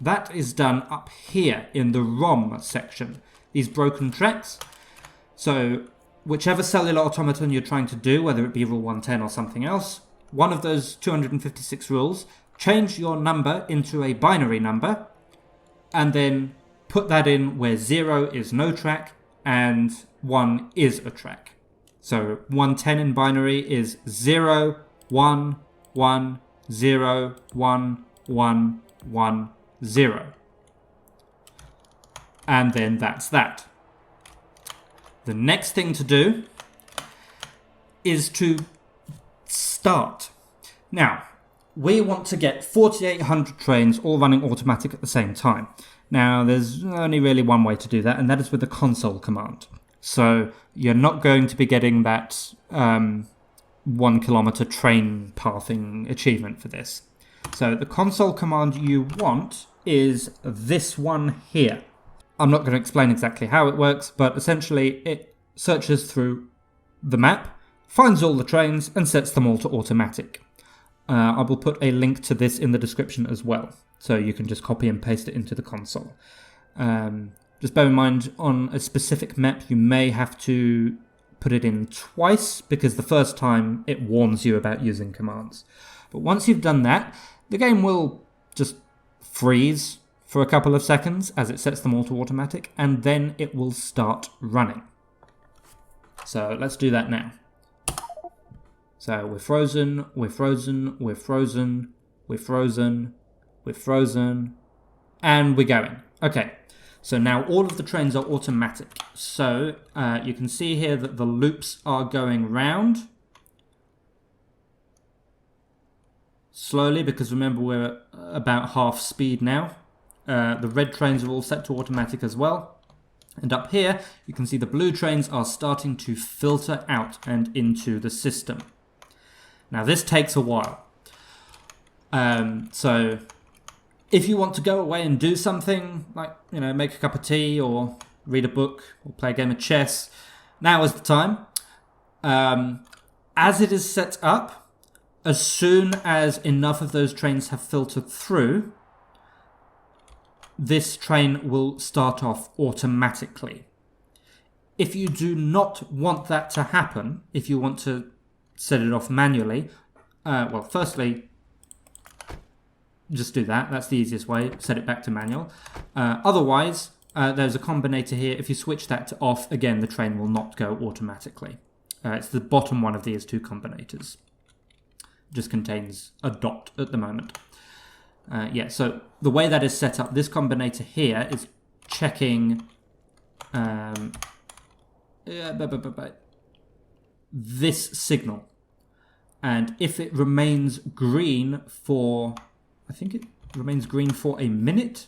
That is done up here in the ROM section. These broken tracks. So whichever cellular automaton you're trying to do, whether it be rule 110 or something else, one of those 256 rules, change your number into a binary number and then put that in where 0 is no track and 1 is a track. So 110 in binary is 0, 1, 1, 0, 1, 1, 1, 0. And then that's that. The next thing to do is to start. Now, we want to get 4,800 trains all running automatic at the same time. Now, there's only really one way to do that, and that is with the console command. So you're not going to be getting that 1 kilometer train pathing achievement for this. So the console command you want is this one here. I'm not going to explain exactly how it works, but essentially it searches through the map, finds all the trains, and sets them all to automatic. I will put a link to this in the description as well, so you can just copy and paste it into the console. Just bear in mind, on a specific map, you may have to put it in twice, because the first time it warns you about using commands. But once you've done that, the game will just freeze for a couple of seconds as it sets them all to automatic, and then it will start running. So let's do that now. So we're frozen, we're frozen, we're frozen, we're frozen, we're frozen, and we're going. Okay, so now all of the trains are automatic. So you can see here that the loops are going round slowly, because remember we're about half speed now. The red trains are all set to automatic as well. And up here, you can see the blue trains are starting to filter out and into the system. Now this takes a while. So if you want to go away and do something, like, make a cup of tea or read a book or play a game of chess, now is the time. As it is set up, as soon as enough of those trains have filtered through, this train will start off automatically. If you do not want that to happen, if you want to set it off manually, well, firstly, just do that. That's the easiest way. Set it back to manual. Otherwise, there's a combinator here. If you switch that to off, again, the train will not go automatically. It's the bottom one of these two combinators. It just contains a dot at the moment. So the way that is set up, this combinator here is checking this signal. And if it remains green for, I think it remains green for a minute.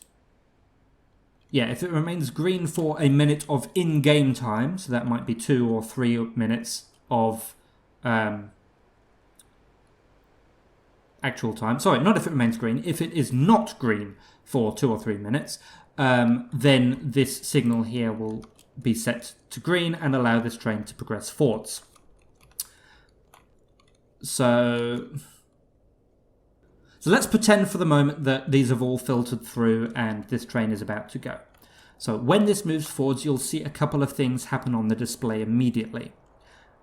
Yeah, if it remains green for a minute of in-game time, so that might be 2 or 3 minutes of actual time. Sorry, not if it remains green. If it is not green for 2 or 3 minutes, then this signal here will be set to green and allow this train to progress forwards. So let's pretend for the moment that these have all filtered through and this train is about to go. So when this moves forwards, you'll see a couple of things happen on the display immediately.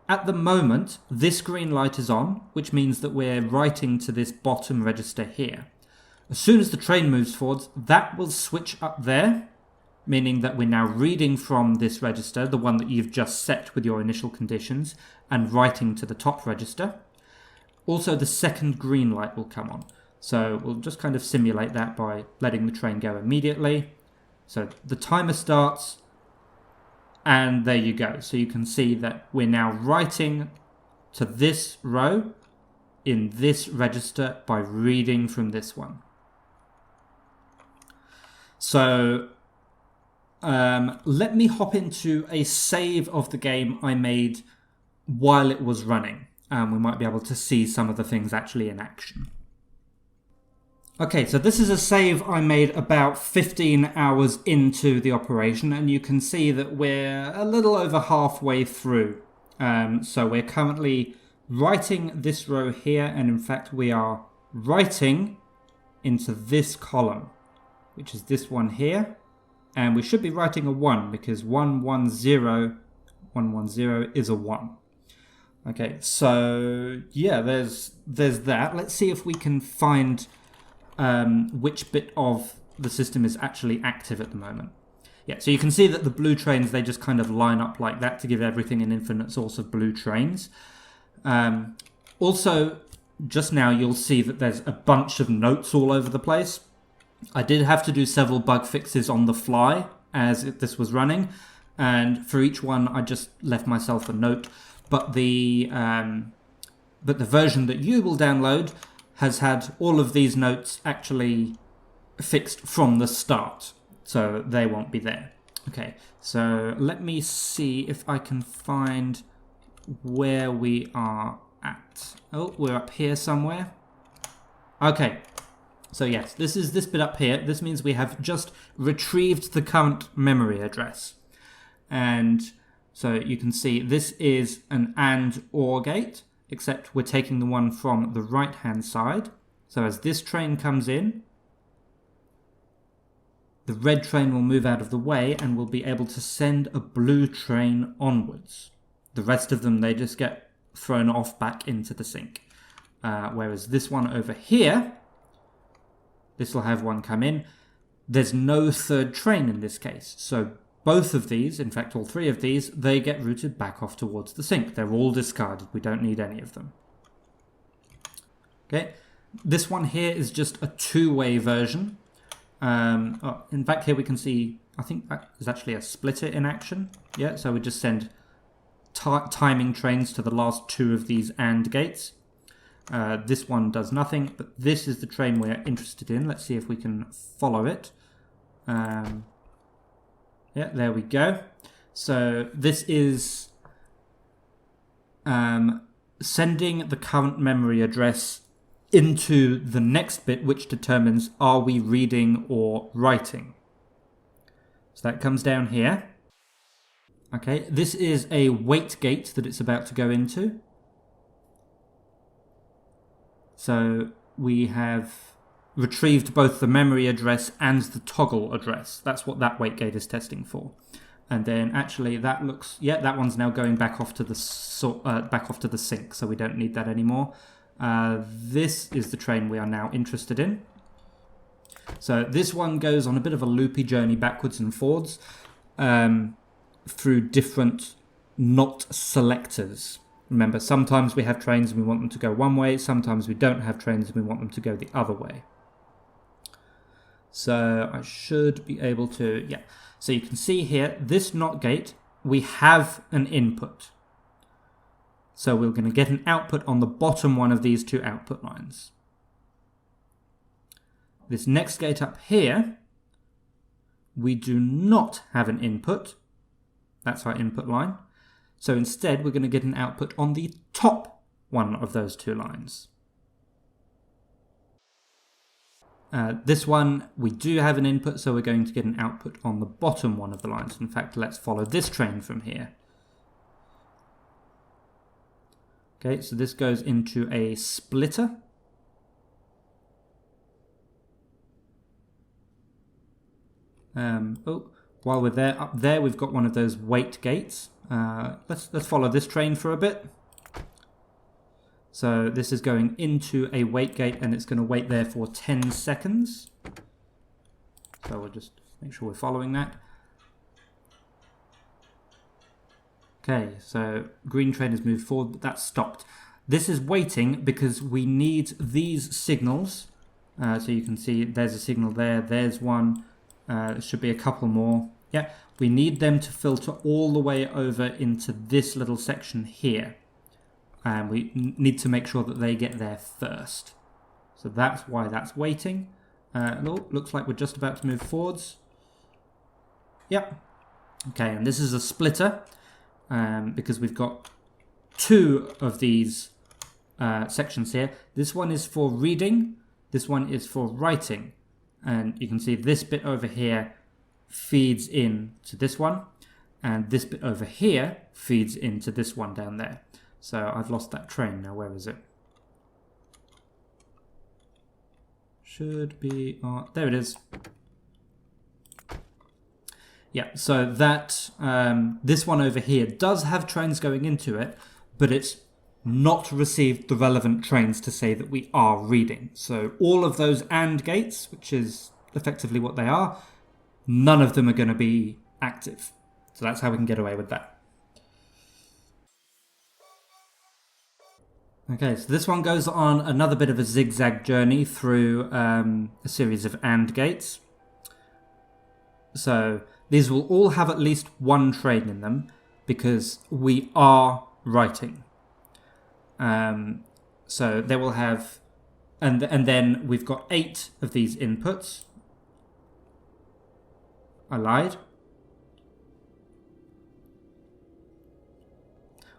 At the moment, this green light is on, which means that we're writing to this bottom register here. As soon as the train moves forwards, that will switch up there, meaning that we're now reading from this register, the one that you've just set with your initial conditions, and writing to the top register. Also, the second green light will come on. So we'll just kind of simulate that by letting the train go immediately. So the timer starts, and there you go. So you can see that we're now writing to this row in this register by reading from this one. So let me hop into a save of the game I made while it was running. We might be able to see some of the things actually in action. Okay, so this is a save I made about 15 hours into the operation, and you can see that we're a little over halfway through. So we're currently writing this row here, and in fact we are writing into this column, which is this one here. And we should be writing a 1 because 110 is a 1. Okay, so yeah, there's that. Let's see if we can find which bit of the system is actually active at the moment. Yeah, so you can see that the blue trains, they just kind of line up like that to give everything an infinite source of blue trains. Also, just now you'll see that there's a bunch of notes all over the place. I did have to do several bug fixes on the fly as this was running, and for each one I just left myself a note. But the version that you will download has had all of these notes actually fixed from the start, so they won't be there. Okay, so let me see if I can find where we are at. Oh, we're up here somewhere. Okay. So yes, this is this bit up here. This means we have just retrieved the current memory address. And so you can see this is an AND OR gate, except we're taking the one from the right-hand side. So as this train comes in, the red train will move out of the way and we'll be able to send a blue train onwards. The rest of them, they just get thrown off back into the sink. Whereas this one over here, this will have one come in. There's no third train in this case. So both of these, in fact all three of these, they get routed back off towards the sink. They're all discarded. We don't need any of them. Okay. This one here is just a two-way version. In fact, here we can see, I think that is actually a splitter in action. Yeah, so we just send timing trains to the last two of these AND gates. This one does nothing, but this is the train we're interested in. Let's see if we can follow it. Yeah, there we go. So this is sending the current memory address into the next bit, which determines are we reading or writing. So that comes down here. Okay, this is a wait gate that it's about to go into. So we have retrieved both the memory address and the toggle address. That's what that wait gate is testing for. And then actually that looks, yeah, that one's now going back off to the sink, so we don't need that anymore. This is the train we are now interested in. So this one goes on a bit of a loopy journey backwards and forwards through different not selectors. Remember, sometimes we have trains and we want them to go one way, sometimes we don't have trains and we want them to go the other way. So I should be able to, yeah. So you can see here, this NOT gate, we have an input. So we're going to get an output on the bottom one of these two output lines. This next gate up here, we do not have an input. That's our input line. So instead, we're going to get an output on the top one of those two lines. This one, we do have an input, so we're going to get an output on the bottom one of the lines. In fact, let's follow this train from here. Okay, so this goes into a splitter. While we're there, up there, we've got one of those wait gates. Let's follow this train for a bit. So this is going into a wait gate and it's going to wait there for 10 seconds. So we'll just make sure we're following that. Okay, so green train has moved forward, but that's stopped. This is waiting because we need these signals. So you can see there's a signal there, there's one. There should be a couple more. Yeah, we need them to filter all the way over into this little section here. And we need to make sure that they get there first. So that's why that's waiting. Looks like we're just about to move forwards. Yep. Okay, and this is a splitter because we've got two of these sections here. This one is for reading, this one is for writing. And you can see this bit over here feeds in to this one, and this bit over here feeds into this one down there. So I've lost that train now. Where is it? Should be there it is. Yeah, so that this one over here does have trains going into it, but it's not received the relevant trains to say that we are reading. So all of those AND gates, which is effectively what they are, none of them are going to be active. So that's how we can get away with that. Okay, so this one goes on another bit of a zigzag journey through a series of AND gates. So these will all have at least one train in them because we are writing. So they will have, and then we've got 8 of these inputs. I lied.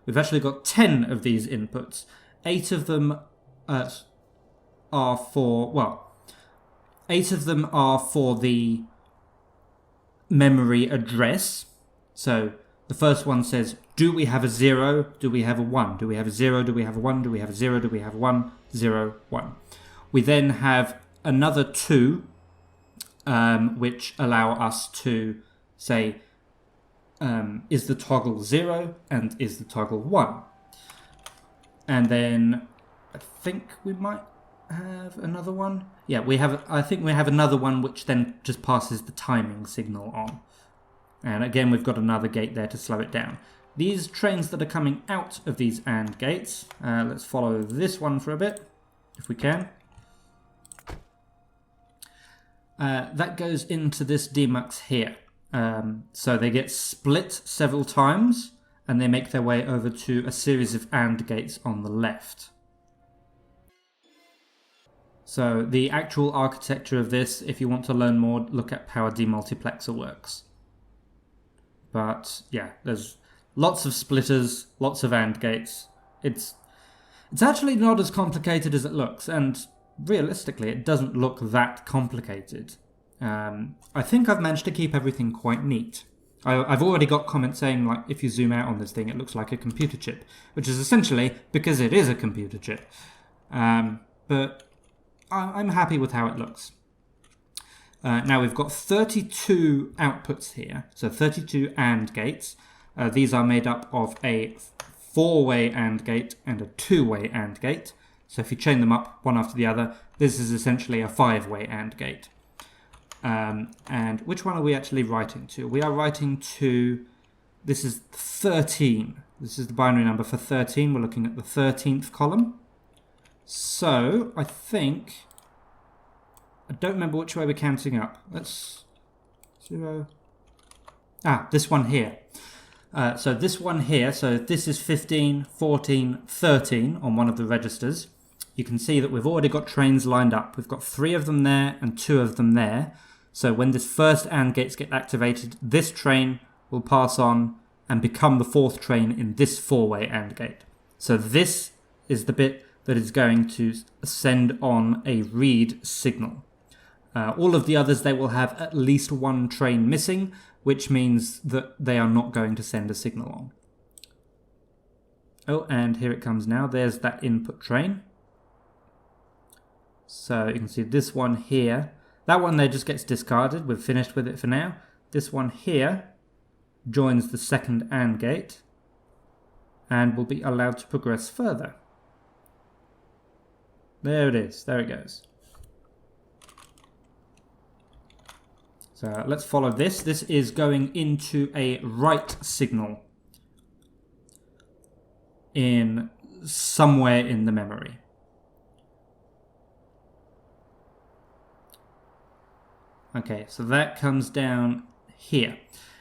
We've actually got 10 of these inputs. 8 of them are for, 8 of them are for the memory address. So the first one says, do we have a 0? Do we have a 1? Do we have a 0? Do we have a 1? Do we have a 0? Do we have a 1? 0, 1. We then have another 2, which allow us to say, is the toggle 0 and is the toggle 1? And then I think we might have another one. Yeah, I think we have another one which then just passes the timing signal on. And again, we've got another gate there to slow it down. These trains that are coming out of these AND gates, let's follow this one for a bit, if we can. That goes into this demux here. So they get split several times, and they make their way over to a series of AND gates on the left. So the actual architecture of this, if you want to learn more, look at how a demultiplexer works. But yeah, there's lots of splitters, lots of AND gates. It's actually not as complicated as it looks, and realistically, it doesn't look that complicated. I think I've managed to keep everything quite neat. I've already got comments saying, like, if you zoom out on this thing, it looks like a computer chip, which is essentially because it is a computer chip. But I'm happy with how it looks. Now we've got 32 outputs here, so 32 AND gates. These are made up of a 4-way AND gate and a 2-way AND gate. So if you chain them up one after the other, this is essentially a 5-way AND gate. And which one are we actually writing to? We are writing to, this is 13. This is the binary number for 13. We're looking at the 13th column. So I think, I don't remember which way we're counting up. Let's, 0. This one here. So this one here, so this is 15, 14, 13 on one of the registers. You can see that we've already got trains lined up. We've got 3 of them there and 2 of them there. So when this first AND gates get activated, this train will pass on and become the 4th train in this 4-way AND gate. So this is the bit that is going to send on a read signal. All of the others, they will have at least 1 train missing, which means that they are not going to send a signal on. Oh, and here it comes now. There's that input train. So you can see this one here. That one there just gets discarded. We've finished with it for now. This one here joins the second AND gate and will be allowed to progress further. There it is. There it goes. So let's follow this. This is going into a write signal in somewhere in the memory. Okay, so that comes down here.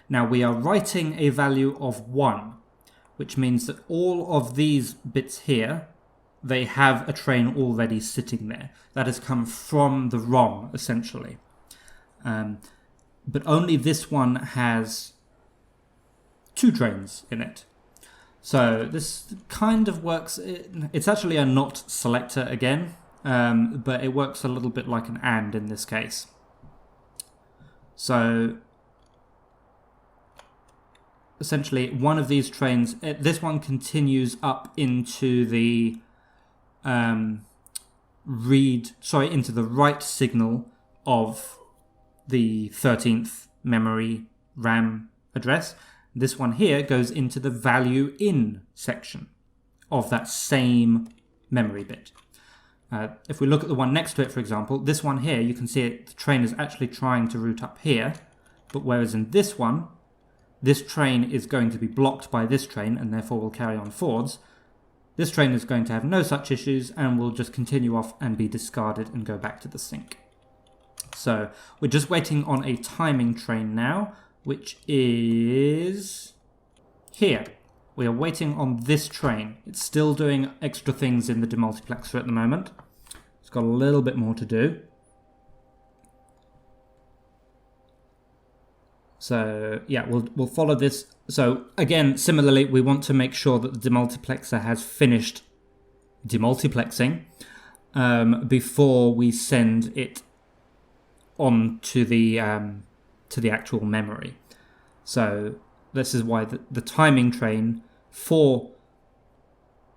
Now we are writing a value of 1, which means that all of these bits here, they have a train already sitting there. That has come from the ROM, essentially. but only this one has 2 trains in it. So this kind of works. It's actually a not selector again, but it works a little bit like an AND in this case. So essentially, one of these trains, this one continues up into the into the write signal of the 13th memory RAM address. This one here goes into the value in section of that same memory bit. If we look at the one next to it, for example, this one here, you can see the train is actually trying to route up here, but whereas in this one, this train is going to be blocked by this train and therefore will carry on forwards. This train is going to have no such issues and will just continue off and be discarded and go back to the sink. So we're just waiting on a timing train now, which is here. We are waiting on this train. It's still doing extra things in the demultiplexer at the moment. It's got a little bit more to do. So yeah, we'll follow this. So again, similarly, we want to make sure that the demultiplexer has finished demultiplexing before we send it on to the actual memory. So this is why the timing train for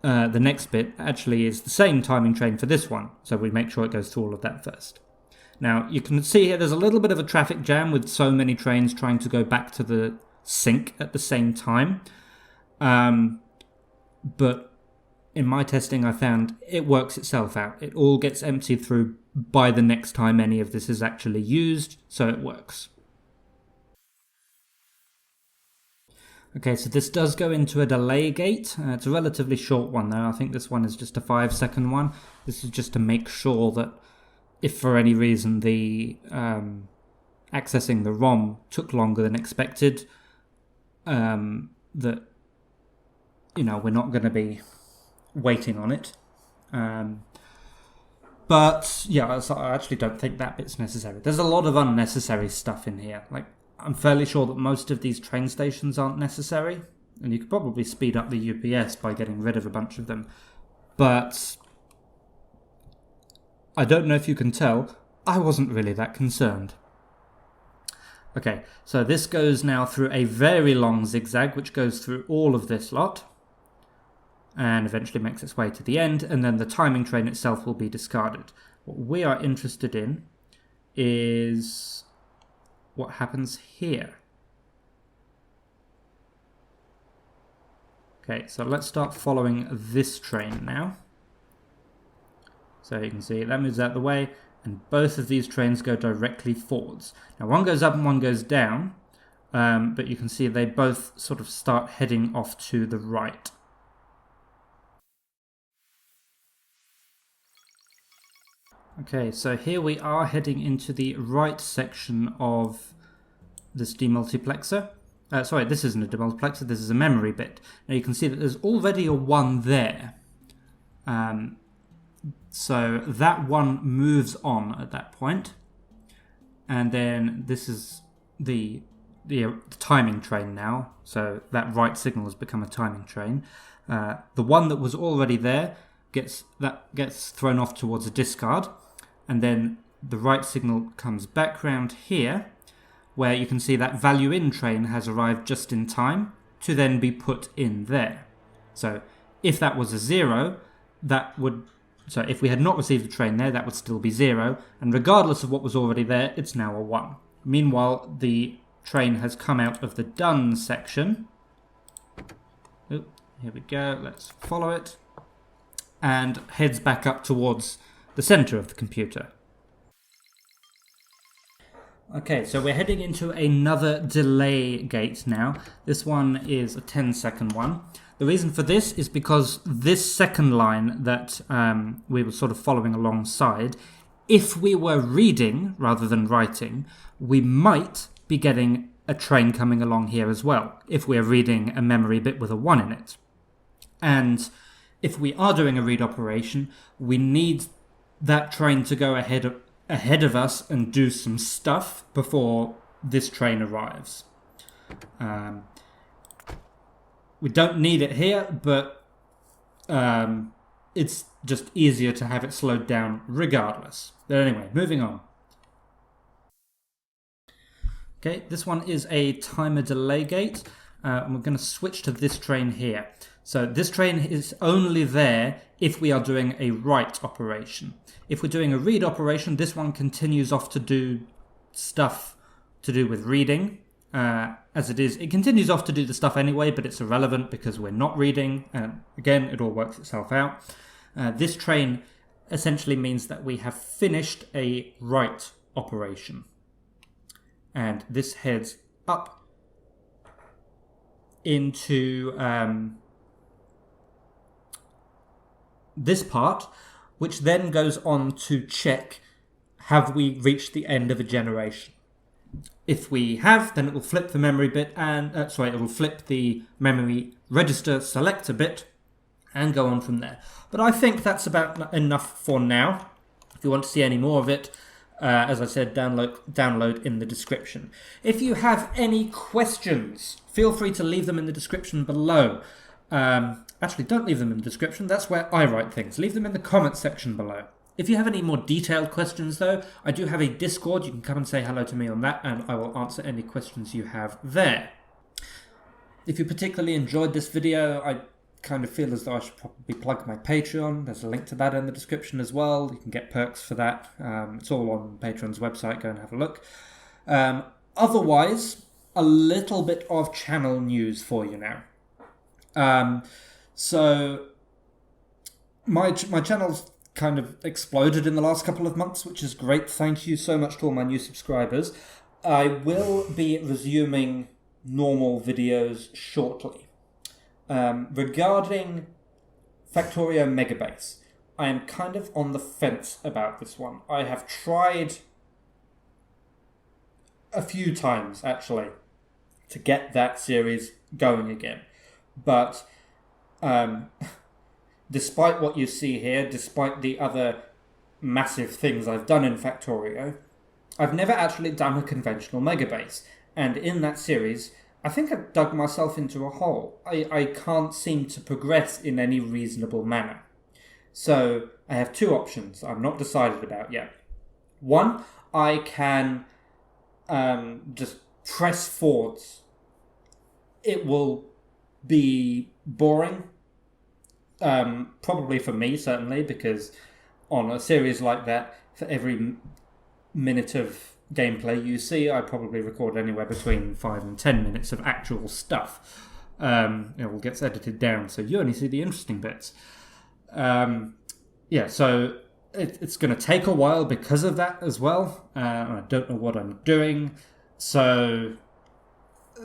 the next bit actually is the same timing train for this one. So we make sure it goes through all of that first. Now, you can see here there's a little bit of a traffic jam with so many trains trying to go back to the sink at the same time. But in my testing, I found it works itself out. It all gets emptied through by the next time any of this is actually used, so it works. Okay, so this does go into a delay gate. It's a relatively short one though. I think this one is just a 5-second one. This is just to make sure that if for any reason the accessing the ROM took longer than expected, that we're not going to be waiting on it. But yeah, I actually don't think that bit's necessary. There's a lot of unnecessary stuff in here. Like, I'm fairly sure that most of these train stations aren't necessary, and you could probably speed up the UPS by getting rid of a bunch of them. But I don't know if you can tell, I wasn't really that concerned. Okay, so this goes now through a very long zigzag, which goes through all of this lot, and eventually makes its way to the end, and then the timing train itself will be discarded. What we are interested in is what happens here. Okay, so let's start following this train now. So you can see that moves out the way, and both of these trains go directly forwards. Now one goes up and one goes down, but you can see they both sort of start heading off to the right. Okay, so here we are heading into the right section of this demultiplexer. Sorry, this isn't a demultiplexer, this is a memory bit. Now you can see that there's already a 1 there. So that one moves on at that point. And then this is the timing train now. So that right signal has become a timing train. The one that was already there gets thrown off towards a discard. And then the right signal comes back round here, where you can see that value in train has arrived just in time to then be put in there. So if that was a 0, so if we had not received a train there, that would still be 0. And regardless of what was already there, it's now a 1. Meanwhile, the train has come out of the done section. Oh, here we go. Let's follow it. And heads back up towards the center of the computer. Okay, so we're heading into another delay gate now. This one is a 10-second one. The reason for this is because this second line that we were sort of following alongside, if we were reading rather than writing, we might be getting a train coming along here as well, if we're reading a memory bit with a 1 in it. And if we are doing a read operation, we need that train to go ahead of us and do some stuff before this train arrives. We don't need it here, but it's just easier to have it slowed down regardless. But anyway, moving on. Okay, this one is a timer delay gate, and we're going to switch to this train here. So this train is only there if we are doing a write operation. If we're doing a read operation, this one continues off to do stuff to do with reading. As it is, it continues off to do the stuff anyway, but it's irrelevant because we're not reading. And again, it all works itself out. This train essentially means that we have finished a write operation. And this heads up into this part, which then goes on to check, have we reached the end of a generation? If we have, then it will flip the memory bit and it will flip the memory register selector bit and go on from there. But I think that's about enough for now. If you want to see any more of it, as I said, download in the description. If you have any questions, feel free to leave them in the description below. Actually, don't leave them in the description. That's where I write things. Leave them in the comment section below. If you have any more detailed questions, though, I do have a Discord. You can come and say hello to me on that, and I will answer any questions you have there. If you particularly enjoyed this video, I kind of feel as though I should probably plug my Patreon. There's a link to that in the description as well. You can get perks for that. It's all on Patreon's website. Go and have a look. Otherwise, a little bit of channel news for you now. So my channel's kind of exploded in the last couple of months, which is great. Thank you so much to all my new subscribers. I will be resuming normal videos shortly. Regarding Factorio Megabase, I am kind of on the fence about this one. I have tried a few times, actually, to get that series going again. But despite what you see here, despite the other massive things I've done in Factorio, I've never actually done a conventional Megabase. And in that series, I think I've dug myself into a hole. I can't seem to progress in any reasonable manner. So I have two options I'm not decided about yet. One, I can just press forwards. It will be boring. Probably for me, certainly, because on a series like that, for every minute of gameplay you see, I probably record anywhere between 5 and 10 minutes of actual stuff. It all gets edited down, so you only see the interesting bits. So it's going to take a while because of that as well. I don't know what I'm doing, so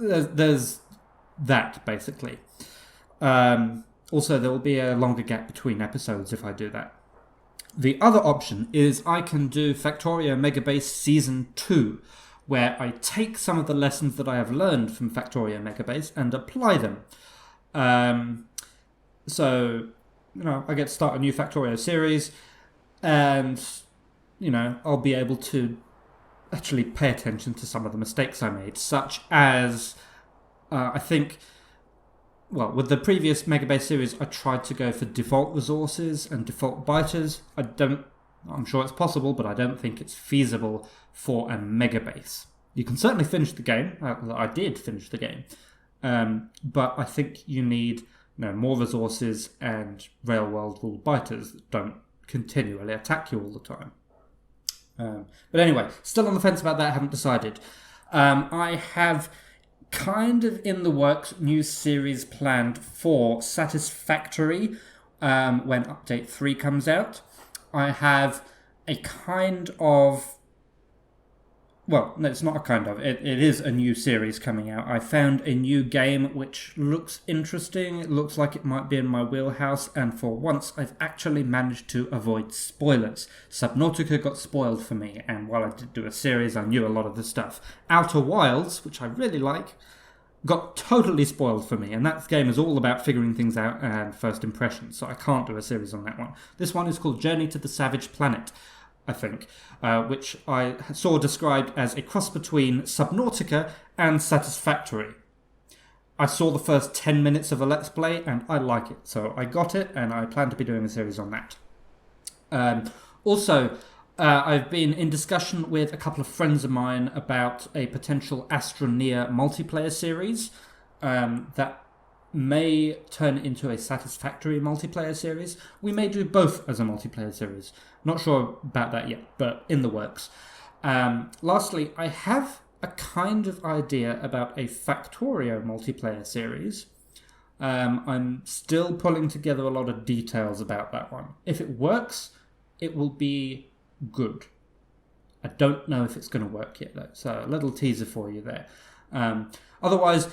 there's that, basically. Also, there will be a longer gap between episodes if I do that. The other option is I can do Factorio Megabase Season 2, where I take some of the lessons that I have learned from Factorio Megabase and apply them. I get to start a new Factorio series, and, I'll be able to actually pay attention to some of the mistakes I made, such as, with the previous Megabase series, I tried to go for default resources and default biters. I'm sure it's possible, but I don't think it's feasible for a Megabase. You can certainly finish the game. I did finish the game. But I think you need more resources and railworld rule biters that don't continually attack you all the time. But anyway, still on the fence about that. I haven't decided. I have kind of in the works new series planned for Satisfactory when Update 3 comes out. I have a kind of... Well, no, it's not a kind of. It is a new series coming out. I found a new game which looks interesting. It looks like it might be in my wheelhouse, and for once I've actually managed to avoid spoilers. Subnautica got spoiled for me, and while I did do a series, I knew a lot of the stuff. Outer Wilds, which I really like, got totally spoiled for me, and that game is all about figuring things out and first impressions, so I can't do a series on that one. This one is called Journey to the Savage Planet. I think, which I saw described as a cross between Subnautica and Satisfactory. I saw the first 10 minutes of a Let's Play and I like it, so I got it and I plan to be doing a series on that. Also, I've been in discussion with a couple of friends of mine about a potential Astroneer multiplayer series that may turn into a Satisfactory multiplayer series. We may do both as a multiplayer series. Not sure about that yet, but in the works. Lastly, I have a kind of idea about a Factorio multiplayer series. I'm still pulling together a lot of details about that one. If it works, it will be good. I don't know if it's going to work yet, though, so a little teaser for you there. Otherwise,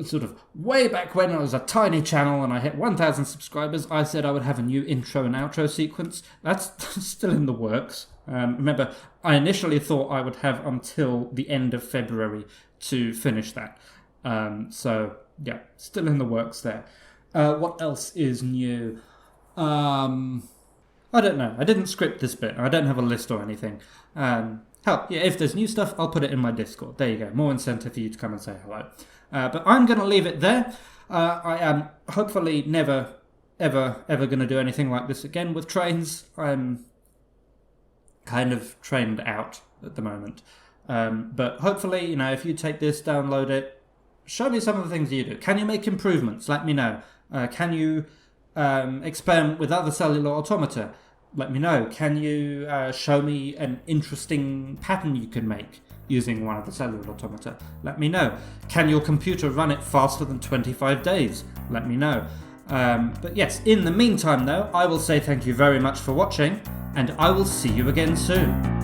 sort of way back when I was a tiny channel and I hit 1,000 subscribers, I said I would have a new intro and outro sequence. That's still in the works. Remember, I initially thought I would have until the end of February to finish that. So, yeah, still in the works there. What else is new? I don't know. I didn't script this bit. I don't have a list or anything. Hell, yeah, if there's new stuff, I'll put it in my Discord. There you go. More incentive for you to come and say hello. But I'm going to leave it there. I am hopefully never, ever going to do anything like this again with trains. I'm kind of trained out at the moment. But hopefully, if you take this, download it, show me some of the things you do. Can you make improvements? Let me know. Can you experiment with other cellular automata? Let me know. Can you show me an interesting pattern you can make using one of the cellular automata? Let me know. Can your computer run it faster than 25 days? Let me know. But yes, in the meantime though, I will say thank you very much for watching, and I will see you again soon.